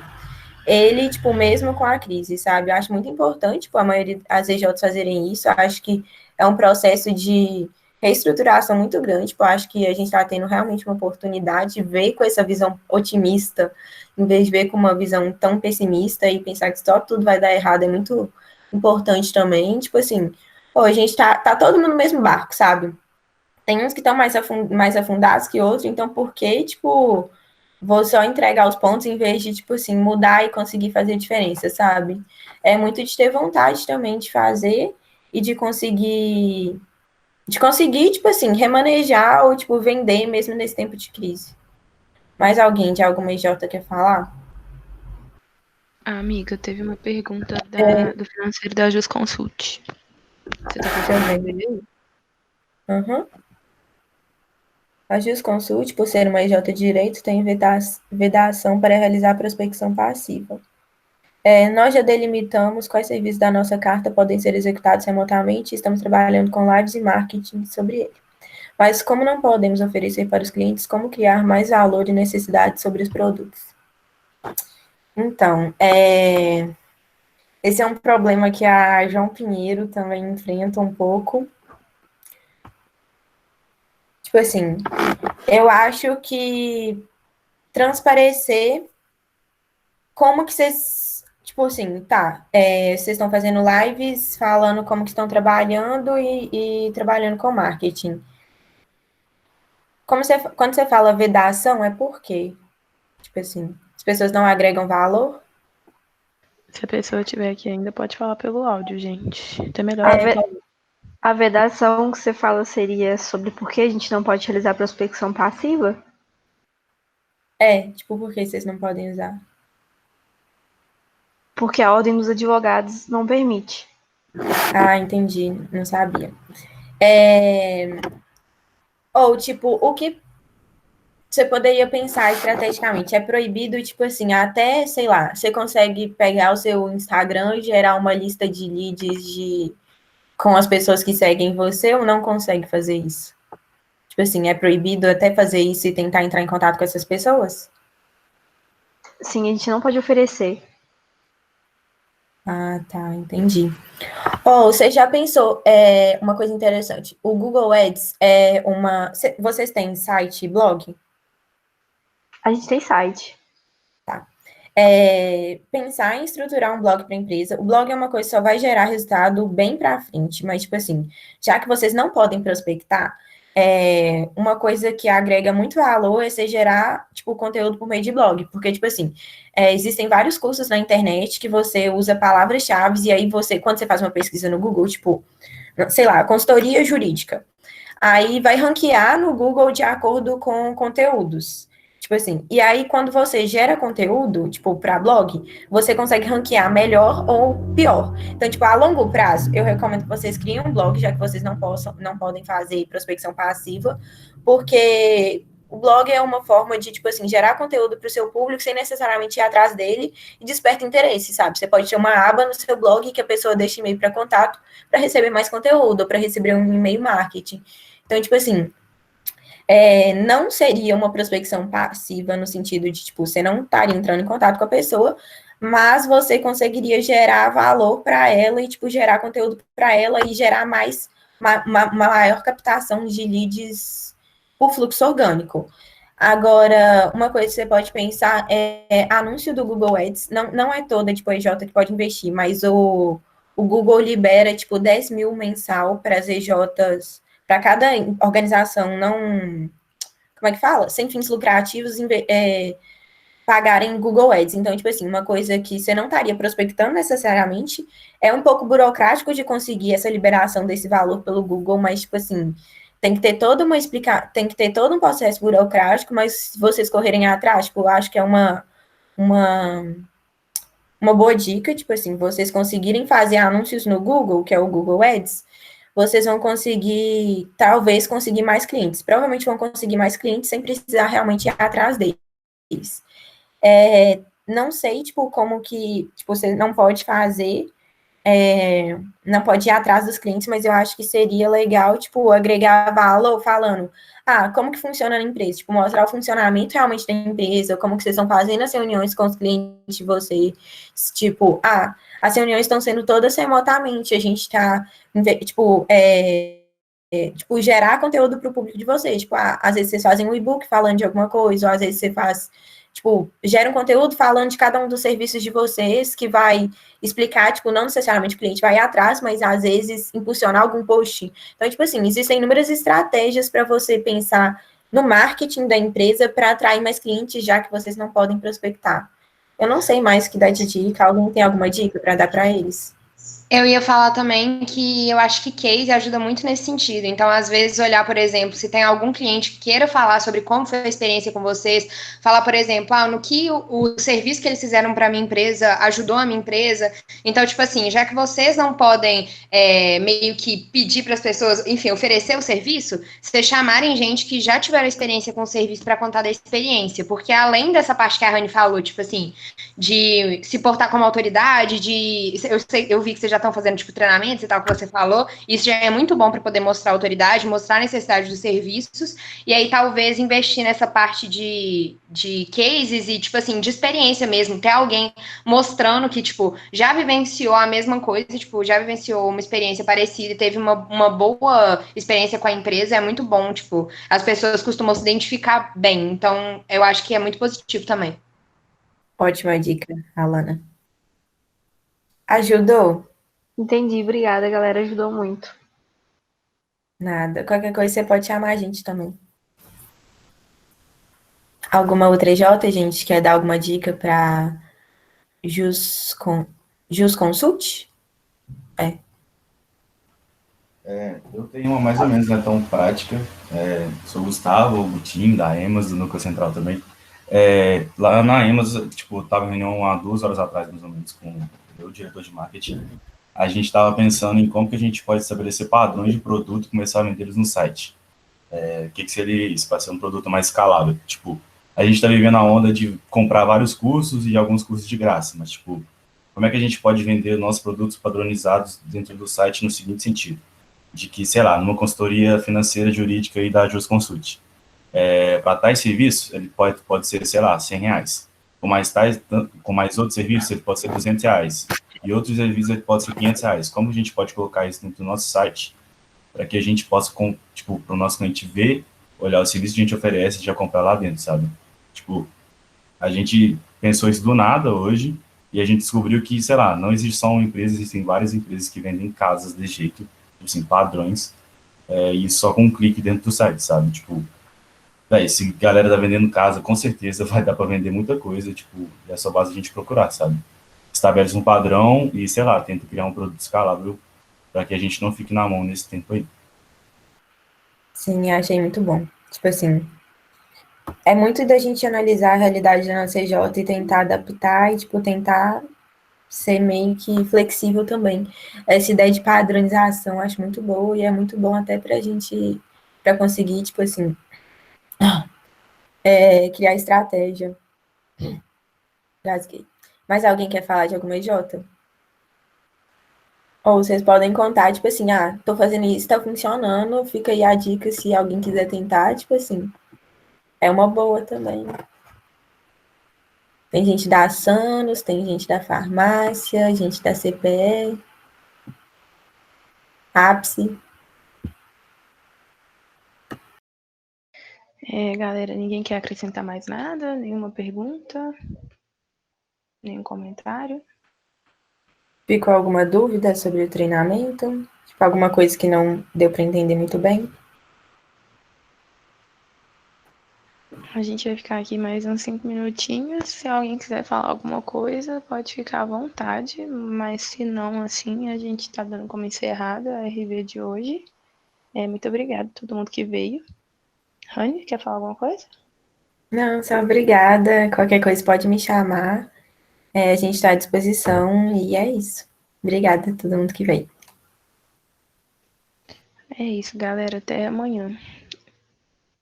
A: ele, tipo, mesmo com a crise, sabe? Eu acho muito importante, tipo, a maioria das EJs fazerem isso. Eu acho que é um processo de reestruturação muito grande. Tipo, eu acho que a gente está tendo realmente uma oportunidade de ver com essa visão otimista, em vez de ver com uma visão tão pessimista e pensar que só tudo vai dar errado, é muito importante também. Tipo assim, pô, a gente tá todo mundo no mesmo barco, sabe? Tem uns que estão mais afundados que outros, então por que, tipo, vou só entregar os pontos em vez de, tipo assim, mudar e conseguir fazer diferença, sabe? É muito de ter vontade também de fazer e de conseguir, tipo assim, remanejar ou, tipo, vender mesmo nesse tempo de crise. Mais alguém de alguma IJ quer falar?
B: Amiga, teve uma pergunta do financeiro da Jusconsult. Você tá conseguindo ver aí?
A: Uhum. A Jusconsult, por ser uma IJ de direito, tem vedação para realizar prospecção passiva. Nós já delimitamos quais serviços da nossa carta podem ser executados remotamente e estamos trabalhando com lives e marketing sobre ele. Mas como não podemos oferecer para os clientes, como criar mais valor e necessidade sobre os produtos? Então, esse é um problema que a João Pinheiro também enfrenta um pouco. Tipo assim, eu acho que transparecer como que vocês, tipo assim, tá, vocês estão fazendo lives falando como que estão trabalhando e trabalhando com marketing. Quando você fala vedação, é por quê? Tipo assim, as pessoas não agregam valor?
B: Se a pessoa estiver aqui ainda, pode falar pelo áudio, gente. Até melhor.
E: A vedação que você fala seria sobre por que a gente não pode realizar prospecção passiva?
A: Tipo, por que vocês não podem usar?
E: Porque a ordem dos advogados não permite.
A: Ah, entendi, não sabia. Ou, tipo, o que você poderia pensar estrategicamente? É proibido, tipo assim, até, sei lá, você consegue pegar o seu Instagram e gerar uma lista de leads com as pessoas que seguem você ou não consegue fazer isso? Tipo assim, é proibido até fazer isso e tentar entrar em contato com essas pessoas?
E: Sim, a gente não pode oferecer.
A: Ah, tá, entendi. Você já pensou, uma coisa interessante, o Google Ads vocês têm site, blog?
E: A gente tem site.
A: Pensar em estruturar um blog para a empresa. O blog é uma coisa que só vai gerar resultado bem para frente, mas, tipo assim, já que vocês não podem prospectar, uma coisa que agrega muito valor é você gerar, tipo, conteúdo por meio de blog, porque, tipo assim, existem vários cursos na internet que você usa palavras-chave e aí quando você faz uma pesquisa no Google, tipo, sei lá, consultoria jurídica, aí vai ranquear no Google de acordo com conteúdos. Tipo assim, e aí quando você gera conteúdo, tipo, para blog, você consegue ranquear melhor ou pior. Então, tipo, a longo prazo, eu recomendo que vocês criem um blog, já que vocês não podem fazer prospecção passiva, porque o blog é uma forma de, tipo assim, gerar conteúdo para o seu público sem necessariamente ir atrás dele e desperta interesse, sabe? Você pode ter uma aba no seu blog que a pessoa deixa e-mail para contato para receber mais conteúdo, ou para receber um e-mail marketing. Então, tipo assim, não seria uma prospecção passiva no sentido de, tipo, você não estaria entrando em contato com a pessoa, mas você conseguiria gerar valor para ela e, tipo, gerar conteúdo para ela e gerar mais, uma maior captação de leads por fluxo orgânico. Agora, uma coisa que você pode pensar é anúncio do Google Ads. Não é toda, tipo, a EJ que pode investir, mas o Google libera, tipo, 10 mil mensal para as EJs, para cada organização não... Como é que fala? Sem fins lucrativos, pagarem Google Ads. Então, tipo assim, uma coisa que você não estaria prospectando necessariamente, é um pouco burocrático de conseguir essa liberação desse valor pelo Google, mas, tipo assim, tem que ter tem que ter todo um processo burocrático, mas se vocês correrem atrás, tipo, eu acho que é uma, uma boa dica, tipo assim, vocês conseguirem fazer anúncios no Google, que é o Google Ads, vocês vão conseguir, talvez, conseguir mais clientes. Provavelmente vão conseguir mais clientes sem precisar realmente ir atrás deles. Não sei, tipo, como que, tipo, você não pode fazer, não pode ir atrás dos clientes, mas eu acho que seria legal, tipo, agregar valor falando, como que funciona na empresa? Tipo, mostrar o funcionamento realmente da empresa, como que vocês estão fazendo as reuniões com os clientes de vocês, tipo, as reuniões estão sendo todas remotamente, a gente está, tipo, gerar conteúdo para o público de vocês, tipo, às vezes vocês fazem um e-book falando de alguma coisa, ou às vezes você faz, tipo, gera um conteúdo falando de cada um dos serviços de vocês, que vai explicar, tipo, não necessariamente o cliente vai ir atrás, mas às vezes impulsionar algum post. Então, tipo assim, existem inúmeras estratégias para você pensar no marketing da empresa para atrair mais clientes, já que vocês não podem prospectar. Eu não sei mais o que dar de dica, alguém tem alguma dica para dar para eles?
D: Eu ia falar também que eu acho que case ajuda muito nesse sentido. Então, às vezes, olhar, por exemplo, se tem algum cliente que queira falar sobre como foi a experiência com vocês, falar, por exemplo, no que o serviço que eles fizeram para a minha empresa ajudou a minha empresa. Então, tipo assim, já que vocês não podem meio que pedir para as pessoas, enfim, oferecer o serviço, vocês chamarem gente que já tiveram experiência com o serviço para contar da experiência. Porque além dessa parte que a Rani falou, tipo assim, de se portar como autoridade, eu vi que vocês já estão fazendo tipo treinamentos e tal que você falou, isso já é muito bom para poder mostrar autoridade, mostrar a necessidade dos serviços, e aí talvez investir nessa parte de cases e tipo assim, de experiência mesmo, ter alguém mostrando que tipo, já vivenciou a mesma coisa, tipo, já vivenciou uma experiência parecida e teve uma boa experiência com a empresa, é muito bom, tipo, as pessoas costumam se identificar bem, então eu acho que é muito positivo também.
A: Ótima dica, Alana. Ajudou?
G: Entendi, obrigada, galera, ajudou muito.
A: Nada. Qualquer coisa você pode chamar a gente também. Alguma outra EJ, gente, quer dar alguma dica para Jusconsult?
H: Eu tenho uma mais ou menos tão prática. Sou o Gustavo, o time da Emas, do Núcleo Central também. Lá na Emas, tipo, eu estava em reunião há 2 horas atrás, mais ou menos, com o diretor de marketing. A gente estava pensando em como que a gente pode estabelecer padrões de produto e começar a vender eles no site. O que seria isso? Para ser um produto mais escalável. Tipo, a gente está vivendo a onda de comprar vários cursos e alguns cursos de graça, mas, tipo, como é que a gente pode vender nossos produtos padronizados dentro do site no seguinte sentido? De que, sei lá, numa consultoria financeira, jurídica e da JustConsult. Para tais serviços, ele pode ser, sei lá, R$100. Com mais outros serviços, ele pode ser R$200. E outros serviços, ele pode ser R$500. Como a gente pode colocar isso dentro do nosso site para que a gente possa, tipo, para o nosso cliente ver, olhar o serviço que a gente oferece e já comprar lá dentro, sabe? Tipo, a gente pensou isso do nada hoje e a gente descobriu que, sei lá, não existe só uma empresa, existem várias empresas que vendem casas desse jeito, assim, padrões, e só com um clique dentro do site, sabe? Tipo, se a galera tá vendendo casa, com certeza vai dar para vender muita coisa, tipo, é só base a gente procurar, sabe? Estabelece um padrão e, sei lá, tenta criar um produto escalável para que a gente não fique na mão nesse tempo aí.
A: Sim, achei muito bom. Tipo assim, é muito da gente analisar a realidade da nossa EJ e tentar adaptar e, tipo, tentar ser meio que flexível também. Essa ideia de padronização eu acho muito boa e é muito bom até pra gente, pra conseguir, tipo assim, criar estratégia. Gasguei. Mas alguém quer falar de alguma EJ? Ou vocês podem contar, tipo assim, tô fazendo isso, tá funcionando, fica aí a dica se alguém quiser tentar, tipo assim, é uma boa também. Tem gente da Sanos, tem gente da farmácia, gente da CPE, ápice.
B: Galera, ninguém quer acrescentar mais nada? Nenhuma pergunta? Nenhum comentário?
A: Ficou alguma dúvida sobre o treinamento? Tipo, alguma coisa que não deu para entender muito bem?
B: A gente vai ficar aqui mais uns 5 minutinhos. Se alguém quiser falar alguma coisa, pode ficar à vontade. Mas se não, assim, a gente tá dando como encerrada a RV de hoje. Muito obrigada a todo mundo que veio. Rani, quer falar alguma coisa?
A: Não, só obrigada. Qualquer coisa pode me chamar. A gente está à disposição e é isso. Obrigada a todo mundo que veio.
B: É isso, galera. Até amanhã.